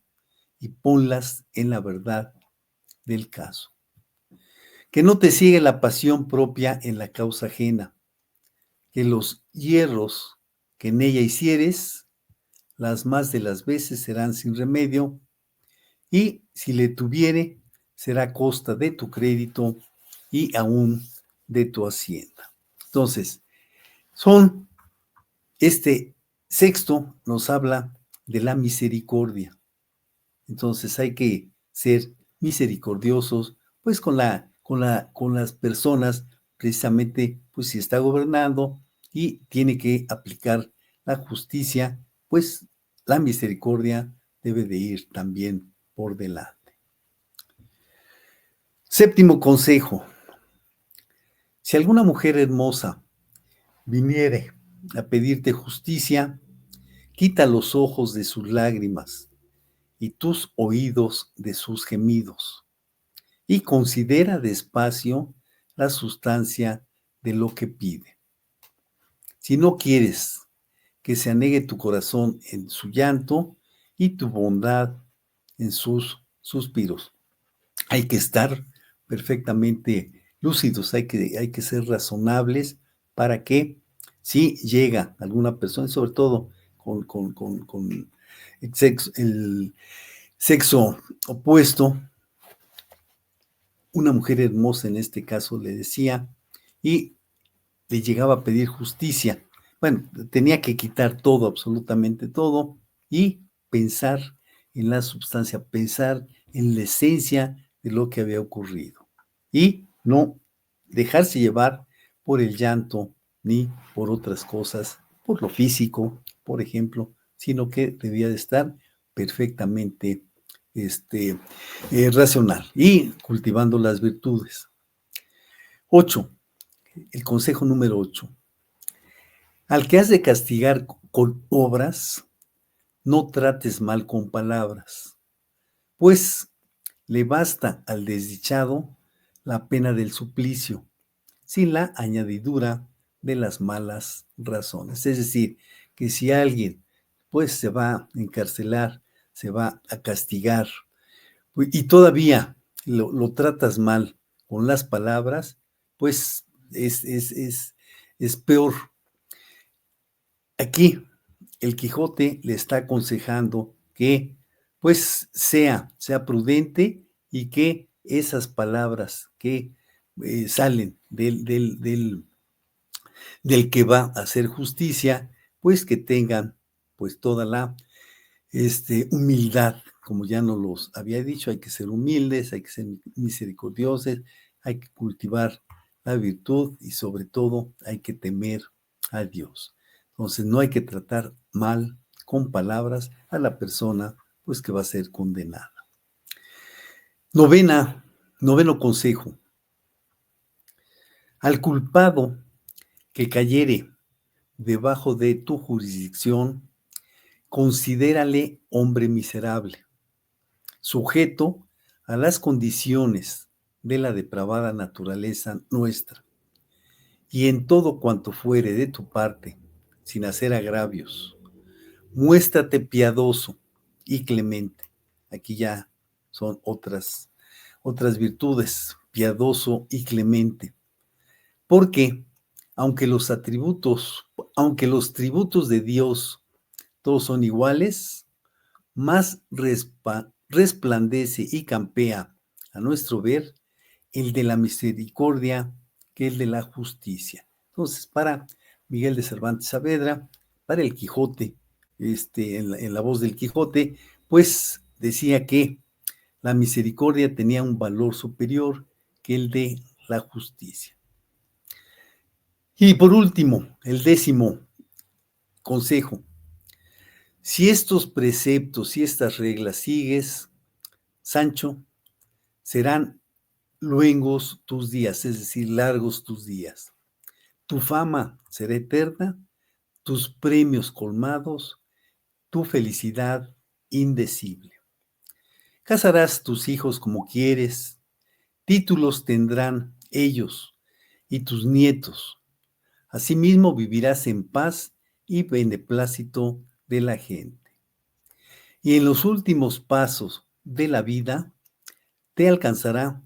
y ponlas en la verdad del caso. Que no te ciegue la pasión propia en la causa ajena, que los hierros que en ella hicieres, las más de las veces serán sin remedio, y si le tuviere, será a costa de tu crédito y aún de tu hacienda. Entonces, este sexto nos habla de la misericordia. Entonces hay que ser misericordiosos, pues con las personas, precisamente, pues si está gobernando y tiene que aplicar la justicia, pues la misericordia debe de ir también por delante. Séptimo consejo: si alguna mujer hermosa viniere a pedirte justicia, quita los ojos de sus lágrimas y tus oídos de sus gemidos, y considera despacio la sustancia de lo que pide. Si no quieres que se anegue tu corazón en su llanto y tu bondad en sus suspiros. Hay que estar perfectamente lúcidos, hay que ser razonables para que si llega alguna persona, sobre todo con el sexo opuesto, una mujer hermosa en este caso le decía y le llegaba a pedir justicia. Bueno, tenía que quitar todo, absolutamente todo, y pensar en la sustancia, pensar en la esencia de lo que había ocurrido. Y no dejarse llevar por el llanto ni por otras cosas, por lo físico, por ejemplo, sino que debía de estar perfectamente racional y cultivando las virtudes. 8. El consejo número 8. Al que has de castigar con obras, no trates mal con palabras, pues le basta al desdichado la pena del suplicio, sin la añadidura de las malas razones. Es decir, que si alguien pues se va a encarcelar, se va a castigar, y todavía lo tratas mal con las palabras, pues es peor. Aquí el Quijote le está aconsejando que pues sea prudente y que esas palabras que salen del que va a hacer justicia, pues que tengan pues toda la humildad, como ya nos los había dicho. Hay que ser humildes, hay que ser misericordiosos, hay que cultivar la virtud y sobre todo hay que temer a Dios. Entonces no hay que tratar mal con palabras a la persona pues que va a ser condenada. Noveno consejo: al culpado que cayere debajo de tu jurisdicción, considérale hombre miserable, sujeto a las condiciones de la depravada naturaleza nuestra, y en todo cuanto fuere de tu parte, sin hacer agravios, muéstrate piadoso y clemente. Aquí ya son otras virtudes: piadoso y clemente, porque aunque los tributos de Dios todos son iguales, más resplandece y campea a nuestro ver el de la misericordia que el de la justicia. Entonces, para Miguel de Cervantes Saavedra, para el Quijote, en la voz del Quijote, pues decía que la misericordia tenía un valor superior que el de la justicia. Y por último, el 10º consejo: si estos preceptos y estas reglas sigues, Sancho, serán luengos tus días, es decir, largos tus días. Tu fama será eterna, tus premios colmados, tu felicidad indecible. Casarás tus hijos como quieres, títulos tendrán ellos y tus nietos. Asimismo vivirás en paz y beneplácito de la gente. Y en los últimos pasos de la vida te alcanzará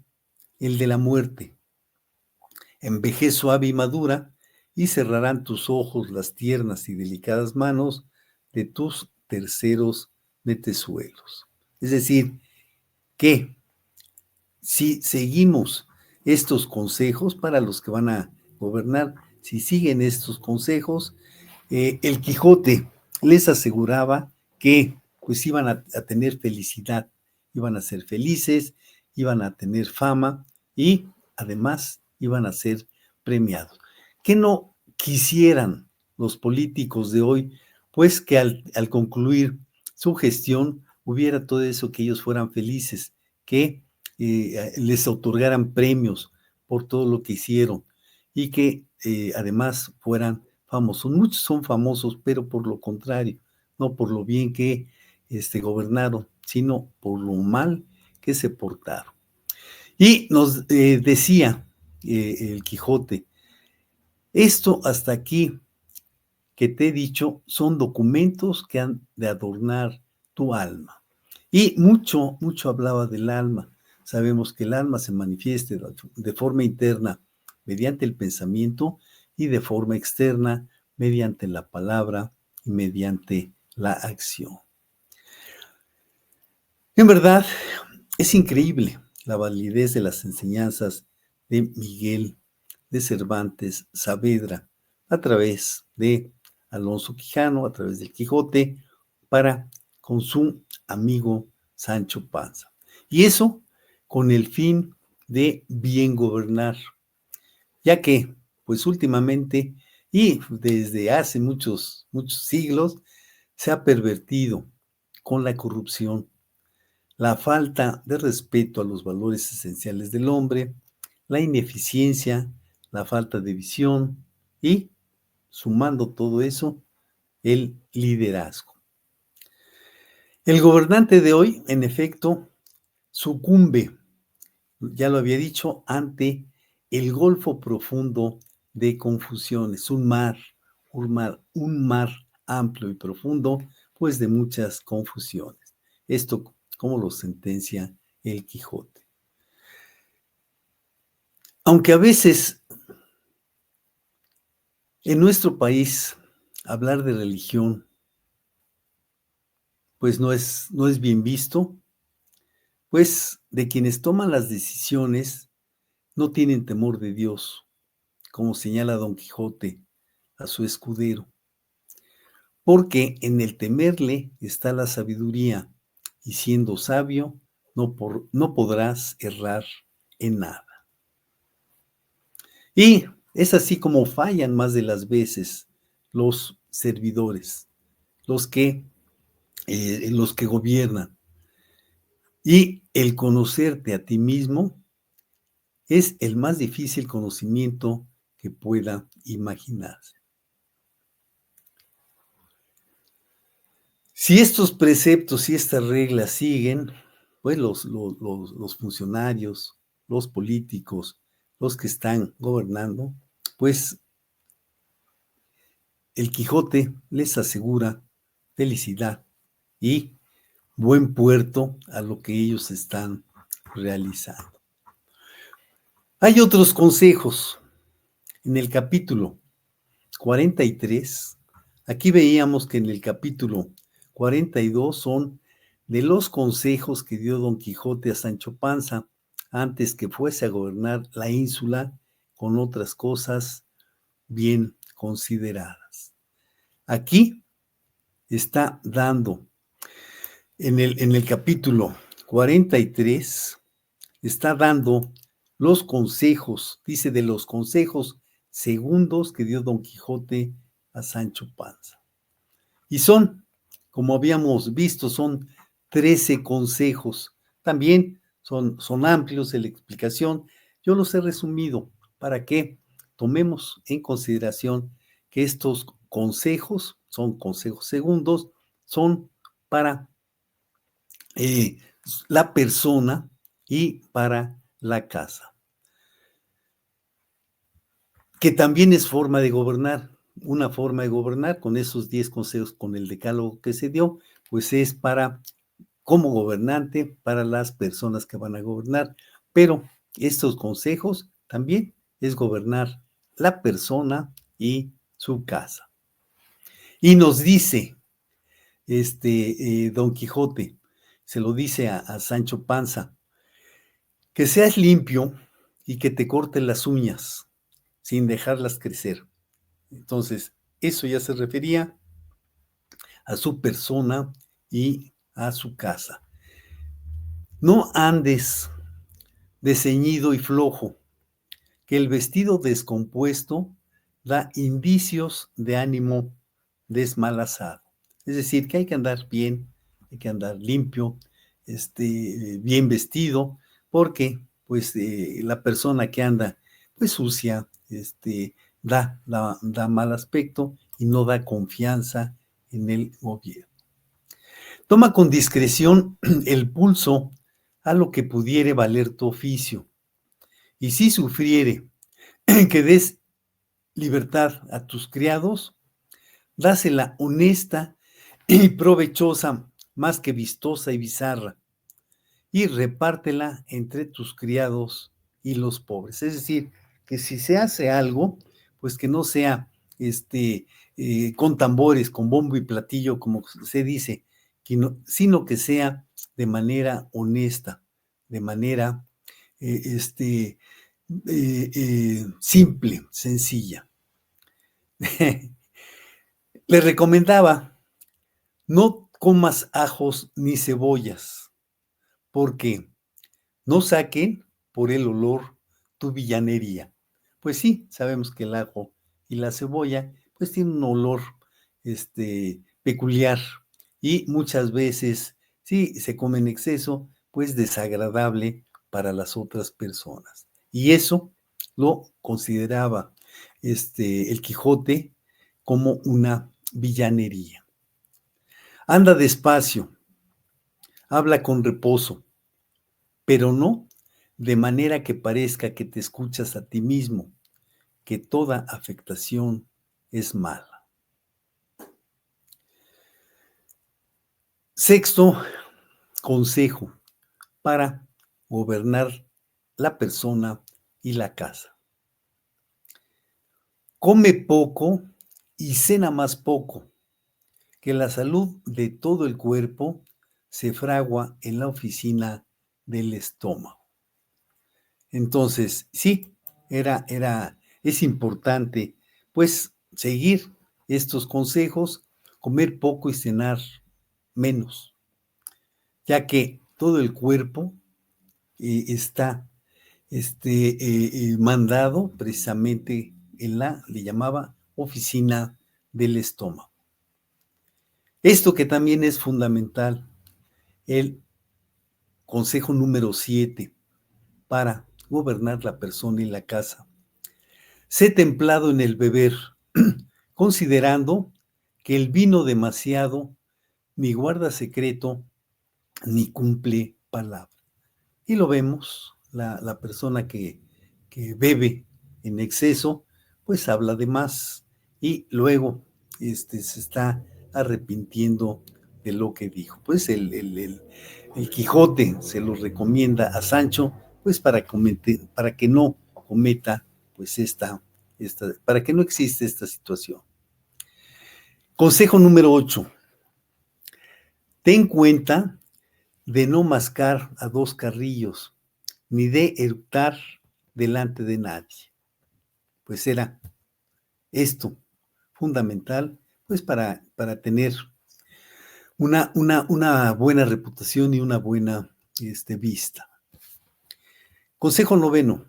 el de la muerte, en vejez suave y madura, y cerrarán tus ojos las tiernas y delicadas manos de tus terceros metezuelos. Es decir, que si seguimos estos consejos para los que van a gobernar, si siguen estos consejos, el Quijote les aseguraba que pues iban a tener felicidad, iban a ser felices, iban a tener fama y además iban a ser premiados. ¿Qué no quisieran los políticos de hoy? Pues que al concluir su gestión hubiera todo eso, que ellos fueran felices, que les otorgaran premios por todo lo que hicieron y que además fueran famosos. Muchos son famosos, pero por lo contrario, no por lo bien que gobernaron, sino por lo mal que se portaron. Y nos decía el Quijote, esto hasta aquí que te he dicho son documentos que han de adornar tu alma. Y mucho, mucho hablaba del alma. Sabemos que el alma se manifiesta de forma interna mediante el pensamiento y de forma externa mediante la palabra y mediante la acción. En verdad, es increíble la validez de las enseñanzas de Miguel de Cervantes Saavedra a través de Alonso Quijano, a través del Quijote, para con su amigo Sancho Panza. Y eso con el fin de bien gobernar, ya que, pues últimamente y desde hace muchos, muchos siglos, se ha pervertido con la corrupción, la falta de respeto a los valores esenciales del hombre, la ineficiencia, la falta de visión y, sumando todo eso, el liderazgo. El gobernante de hoy, en efecto, sucumbe, ya lo había dicho, ante el golfo profundo de confusiones, un mar amplio y profundo, pues de muchas confusiones. Esto como lo sentencia el Quijote. Aunque a veces en nuestro país hablar de religión pues no es bien visto, pues de quienes toman las decisiones no tienen temor de Dios, como señala Don Quijote a su escudero, porque en el temerle está la sabiduría, y siendo sabio no podrás errar en nada. Y es así como fallan más de las veces los servidores, los que gobiernan. Y el conocerte a ti mismo es el más difícil conocimiento que pueda imaginarse. Si estos preceptos y estas reglas siguen, pues los funcionarios, los políticos, los que están gobernando, pues el Quijote les asegura felicidad y buen puerto a lo que ellos están realizando. Hay otros consejos. En el capítulo 43, aquí veíamos que en el capítulo 42 son de los consejos que dio Don Quijote a Sancho Panza antes que fuese a gobernar la ínsula con otras cosas bien consideradas. Aquí está dando, en el capítulo 43, está dando los consejos, dice de los consejos segundos que dio Don Quijote a Sancho Panza. Y son, como habíamos visto, son 13 consejos. También son amplios en la explicación. Yo los he resumido para que tomemos en consideración que estos consejos, son consejos segundos, son para la persona y para la casa, que también es forma de gobernar. Una forma de gobernar con esos 10 consejos, con el decálogo que se dio, pues es para, como gobernante, para las personas que van a gobernar. Pero estos consejos también es gobernar la persona y su casa. Y nos dice Don Quijote, se lo dice a Sancho Panza, que seas limpio y que te corten las uñas sin dejarlas crecer. Entonces, eso ya se refería a su persona y a su casa. No andes de ceñido y flojo, que el vestido descompuesto da indicios de ánimo desmalazado. Es decir, que hay que andar bien, hay que andar limpio, bien vestido, porque pues la persona que anda pues sucia, da mal aspecto y no da confianza en el gobierno. Toma con discreción el pulso a lo que pudiere valer tu oficio, y si sufriere que des libertad a tus criados, dásela honesta y provechosa, más que vistosa y bizarra, y repártela entre tus criados y los pobres. Es decir, que si se hace algo, pues que no sea con tambores, con bombo y platillo, como se dice, sino que sea de manera honesta, de manera simple, sencilla. Le recomendaba, no comas ajos ni cebollas, porque no saquen por el olor tu villanería. Pues sí, sabemos que el ajo y la cebolla pues tienen un olor peculiar, y muchas veces, si se come en exceso, pues desagradable para las otras personas. Y eso lo consideraba el Quijote como una villanería. Anda despacio, habla con reposo, pero no de manera que parezca que te escuchas a ti mismo, que toda afectación es mala. Sexto consejo para gobernar la persona y la casa. Come poco y cena más poco, que la salud de todo el cuerpo se fragua en la oficina del estómago. Entonces, sí, es importante, pues, seguir estos consejos, comer poco y cenar menos, ya que todo el cuerpo está mandado precisamente le llamaba oficina del estómago. Esto que también es fundamental, el consejo número 7 para gobernar la persona y la casa. Sé templado en el beber, considerando que el vino demasiado ni guarda secreto ni cumple palabra. Y lo vemos, la persona que bebe en exceso, pues habla de más y luego se está arrepintiendo de lo que dijo. Pues el Quijote se lo recomienda a Sancho, pues para que no cometa pues para que no exista esta situación. Consejo número 8. Ten cuenta de no mascar a dos carrillos, ni de eructar delante de nadie. Pues era esto fundamental, pues para tener una buena reputación y una buena vista. Consejo 9.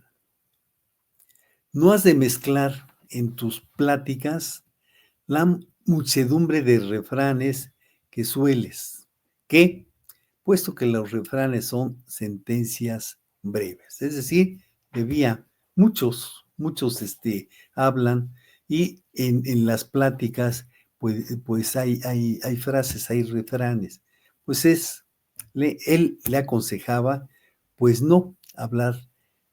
No has de mezclar en tus pláticas la muchedumbre de refranes que sueles, puesto que los refranes son sentencias breves. Es decir, muchos hablan, y en las pláticas pues hay frases, hay refranes. Pues él le aconsejaba pues no hablar,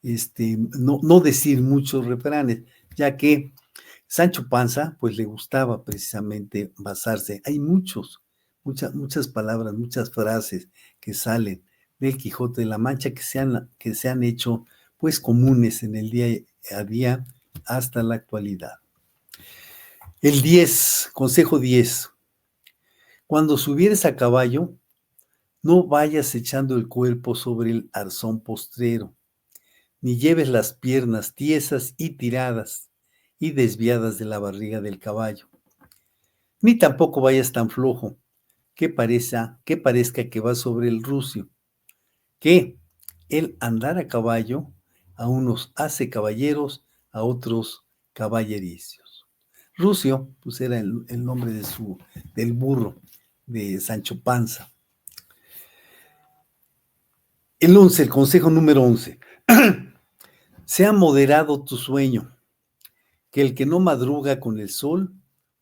no decir muchos refranes, ya que Sancho Panza pues le gustaba precisamente basarse. Hay muchas palabras, muchas frases que salen del Quijote de la Mancha que se han hecho pues comunes en el día a día hasta la actualidad. El 10, consejo 10. Cuando subieres a caballo, no vayas echando el cuerpo sobre el arzón postrero, ni lleves las piernas tiesas y tiradas y desviadas de la barriga del caballo, ni tampoco vayas tan flojo que parezca que vas sobre el rucio, que el andar a caballo a unos hace caballeros, a otros caballericios. Rucio, pues era el nombre del burro, de Sancho Panza. El consejo número 11. Sea moderado tu sueño, que el que no madruga con el sol,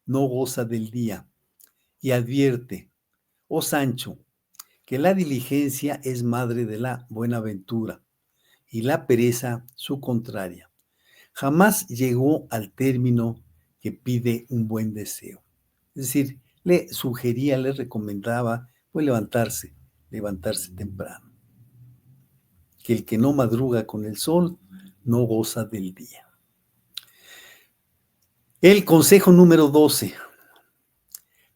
no goza del día. Y advierte, oh Sancho, que la diligencia es madre de la buena ventura, y la pereza su contraria. Jamás llegó al término que pide un buen deseo. Es decir, le sugería, le recomendaba, pues levantarse temprano. Que el que no madruga con el sol, no goza del día. El consejo número 12.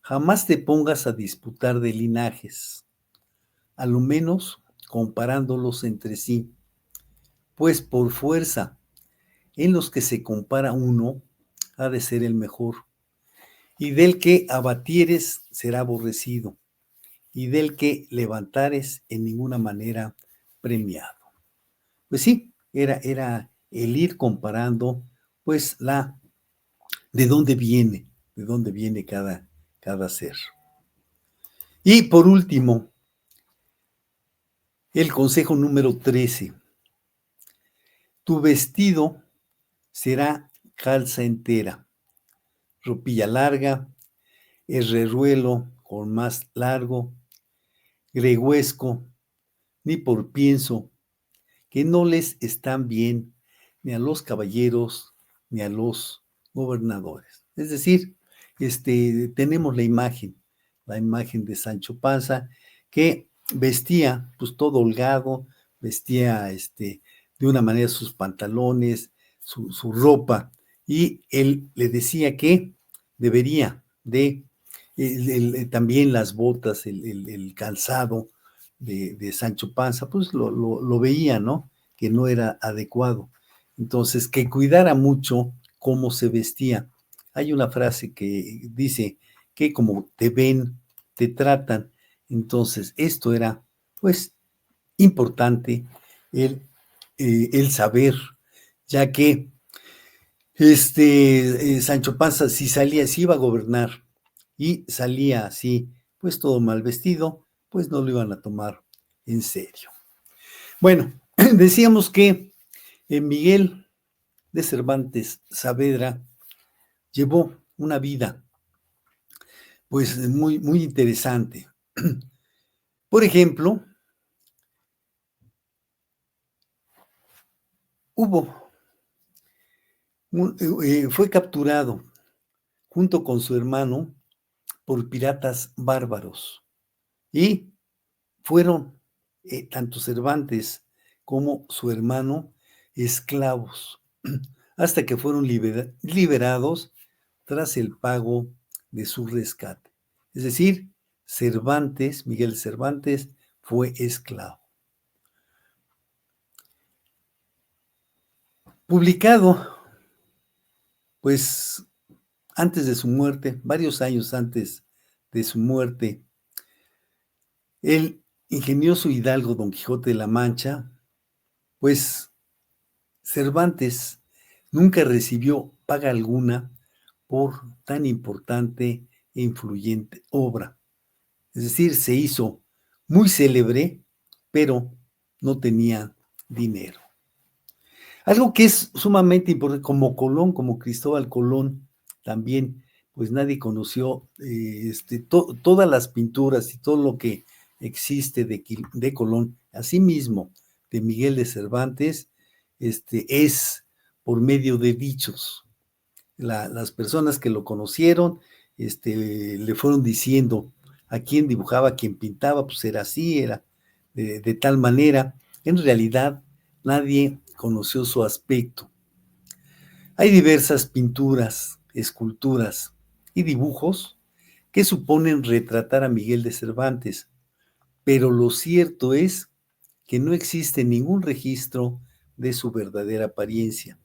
Jamás te pongas a disputar de linajes, a lo menos comparándolos entre sí, pues por fuerza, en los que se compara uno, ha de ser el mejor, y del que abatieres será aborrecido, y del que levantares en ninguna manera premiado. Pues sí, era el ir comparando, pues de dónde viene cada ser. Y por último, el consejo número 13. Tu vestido será calza entera, ropilla larga, herreruelo con más largo, gregüesco, ni por pienso, que no les están bien ni a los caballeros ni a los gobernadores. Es decir, tenemos la imagen de Sancho Panza, que vestía pues todo holgado, vestía de una manera sus pantalones, su ropa, y él le decía que debería de también las botas, el calzado de Sancho Panza, pues lo veía, ¿no? Que no era adecuado. Entonces, que cuidara mucho cómo se vestía. Hay una frase que dice que como te ven, te tratan. Entonces, esto era, pues, importante el saber, ya que Sancho Panza, si iba a gobernar y salía así, pues todo mal vestido, pues no lo iban a tomar en serio. Bueno, decíamos que Miguel de Cervantes Saavedra llevó una vida, pues muy, muy interesante. Por ejemplo, fue capturado junto con su hermano por piratas bárbaros y fueron tanto Cervantes como su hermano esclavos, hasta que fueron liberados tras el pago de su rescate. Es decir, Miguel Cervantes, fue esclavo. Publicado, pues, antes de su muerte, varios años antes de su muerte, el ingenioso hidalgo Don Quijote de la Mancha, pues Cervantes nunca recibió paga alguna por tan importante e influyente obra. Es decir, se hizo muy célebre, pero no tenía dinero. Algo que es sumamente importante, como Cristóbal Colón, también, pues nadie conoció todas las pinturas y todo lo que existe de Colón, asimismo de Miguel de Cervantes, es por medio de dichos. Las personas que lo conocieron, le fueron diciendo a quién dibujaba, a quién pintaba, pues era así, era de tal manera. En realidad, nadie conoció su aspecto. Hay diversas pinturas, esculturas y dibujos que suponen retratar a Miguel de Cervantes, pero lo cierto es que no existe ningún registro de su verdadera apariencia.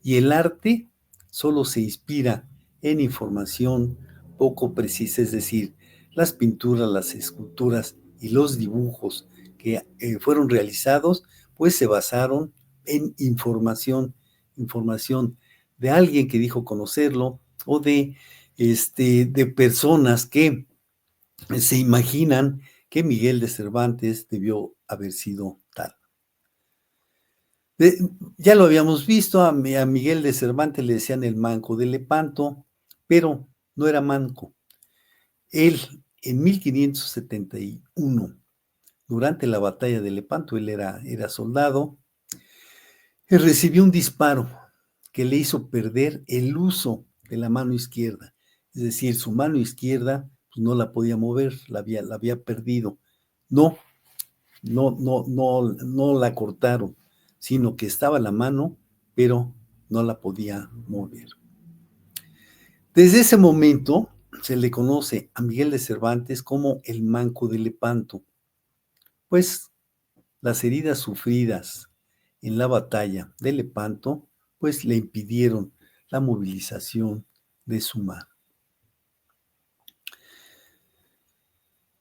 Y el arte solo se inspira en información poco precisa, es decir, las pinturas, las esculturas y los dibujos que fueron realizados, pues se basaron en información de alguien que dijo conocerlo o de personas que se imaginan que Miguel de Cervantes debió haber sido tal. Ya lo habíamos visto, a Miguel de Cervantes le decían el manco de Lepanto, pero no era manco. Él, en 1571, durante la batalla de Lepanto, él era soldado, recibió un disparo que le hizo perder el uso de la mano izquierda. Es decir, su mano izquierda pues, no la podía mover, la había perdido. No la cortaron, sino que estaba la mano, pero no la podía mover. Desde ese momento se le conoce a Miguel de Cervantes como el manco de Lepanto, pues las heridas sufridas en la batalla de Lepanto, pues le impidieron la movilización de su mano.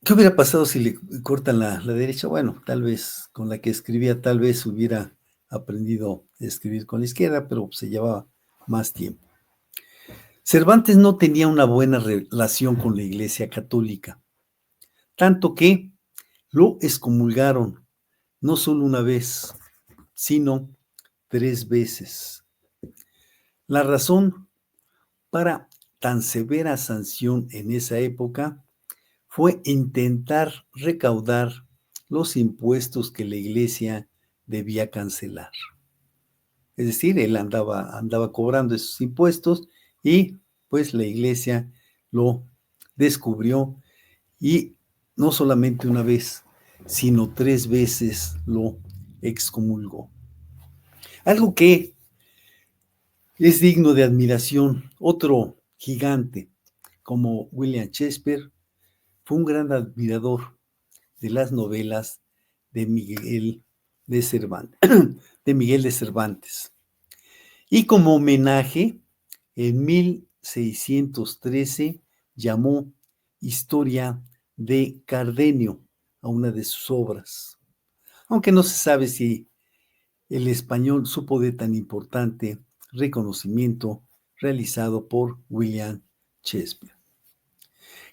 ¿Qué hubiera pasado si le cortan la derecha? Bueno, tal vez con la que escribía, tal vez hubiera aprendido a escribir con la izquierda, pero se llevaba más tiempo. Cervantes no tenía una buena relación con la Iglesia Católica, tanto que lo excomulgaron no solo una vez, sino 3 veces. La razón para tan severa sanción en esa época fue intentar recaudar los impuestos que la Iglesia debía cancelar. Es decir, él andaba cobrando esos impuestos y pues la Iglesia lo descubrió y no solamente una vez, sino 3 veces lo excomulgó. Algo que es digno de admiración. Otro gigante como William Shakespeare fue un gran admirador de las novelas de Miguel de Cervantes. Y como homenaje, en 1613 llamó Historia de Cardenio a una de sus obras. Aunque no se sabe si el español supo de tan importante reconocimiento realizado por William Shakespeare.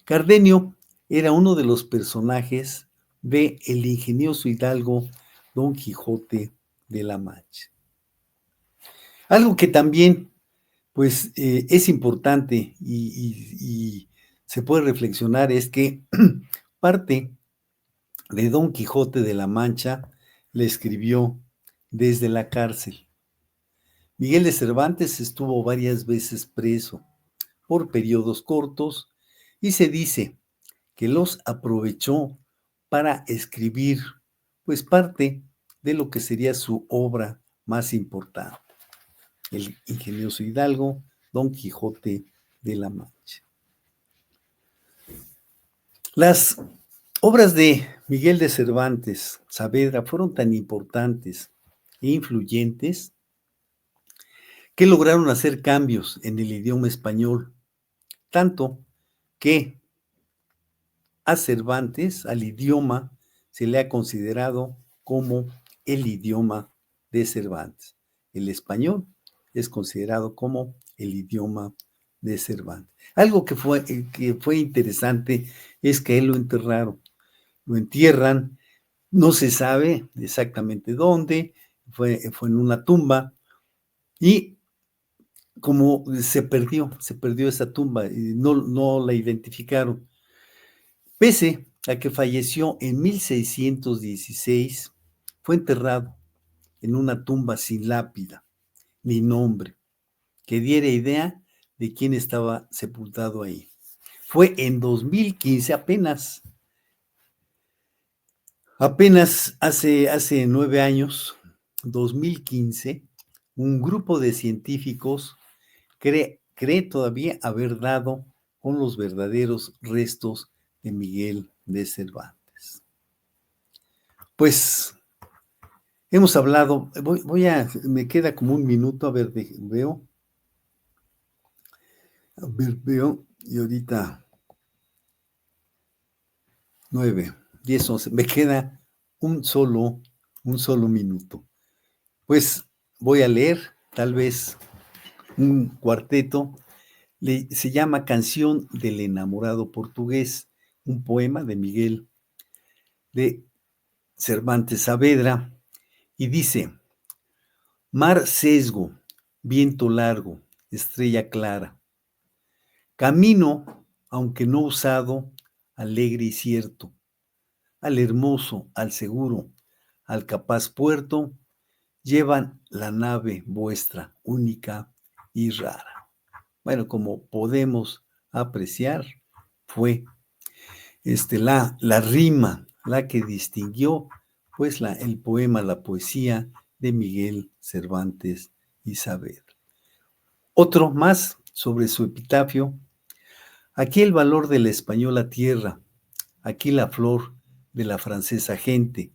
Cardenio era uno de los personajes de el ingenioso hidalgo Don Quijote de la Mancha. Algo que también pues es importante y se puede reflexionar es que parte de Don Quijote de la Mancha le escribió desde la cárcel. Miguel de Cervantes estuvo varias veces preso por periodos cortos y se dice que los aprovechó para escribir pues parte de lo que sería su obra más importante, el ingenioso hidalgo Don Quijote de la Mancha. Las obras de Miguel de Cervantes Saavedra fueron tan importantes e influyentes que lograron hacer cambios en el idioma español, tanto que a Cervantes, al idioma, se le ha considerado como el idioma de Cervantes. El español es considerado como el idioma de Cervantes. Algo que fue interesante es que él lo enterraron, lo entierran, no se sabe exactamente dónde, fue en una tumba y como se perdió esa tumba y no la identificaron. Pese a que falleció en 1616, fue enterrado en una tumba sin lápida ni nombre, que diera idea de quién estaba sepultado ahí. Fue en 2015, apenas hace 9 años, 2015, un grupo de científicos cree todavía haber dado con los verdaderos restos de Miguel de Cervantes. Pues hemos hablado, me queda como un minuto, a ver, veo, y ahorita 9, 10, 11, me queda un solo minuto. Pues voy a leer tal vez un cuarteto, se llama Canción del enamorado portugués, un poema de Miguel de Cervantes Saavedra, y dice: mar sesgo, viento largo, estrella clara, camino, aunque no usado, alegre y cierto, al hermoso, al seguro, al capaz puerto, llevan la nave vuestra, única y rara. Bueno, como podemos apreciar, fue la rima la que distinguió pues el poema, la poesía de Miguel Cervantes y Saavedra. Otro más sobre su epitafio: aquí el valor de la española tierra, aquí la flor de la francesa gente,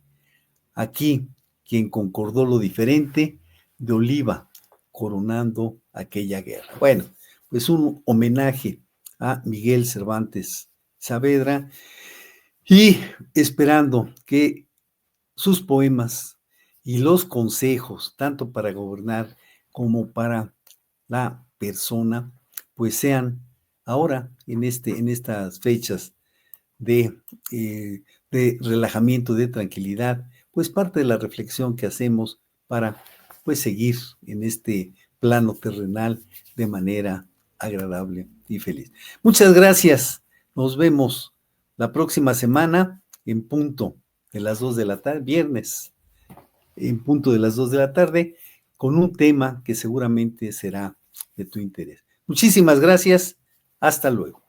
aquí quien concordó lo diferente de Oliva, coronando aquella guerra. Bueno, pues un homenaje a Miguel Cervantes Saavedra, y esperando que sus poemas y los consejos, tanto para gobernar como para la persona, pues sean ahora, en estas fechas de, de relajamiento, de tranquilidad, pues parte de la reflexión que hacemos para pues seguir en este plano terrenal de manera agradable y feliz. Muchas gracias. Nos vemos la próxima semana en punto de las 2 de la tarde, viernes, en punto de las 2 de la tarde, con un tema que seguramente será de tu interés. Muchísimas gracias. Hasta luego.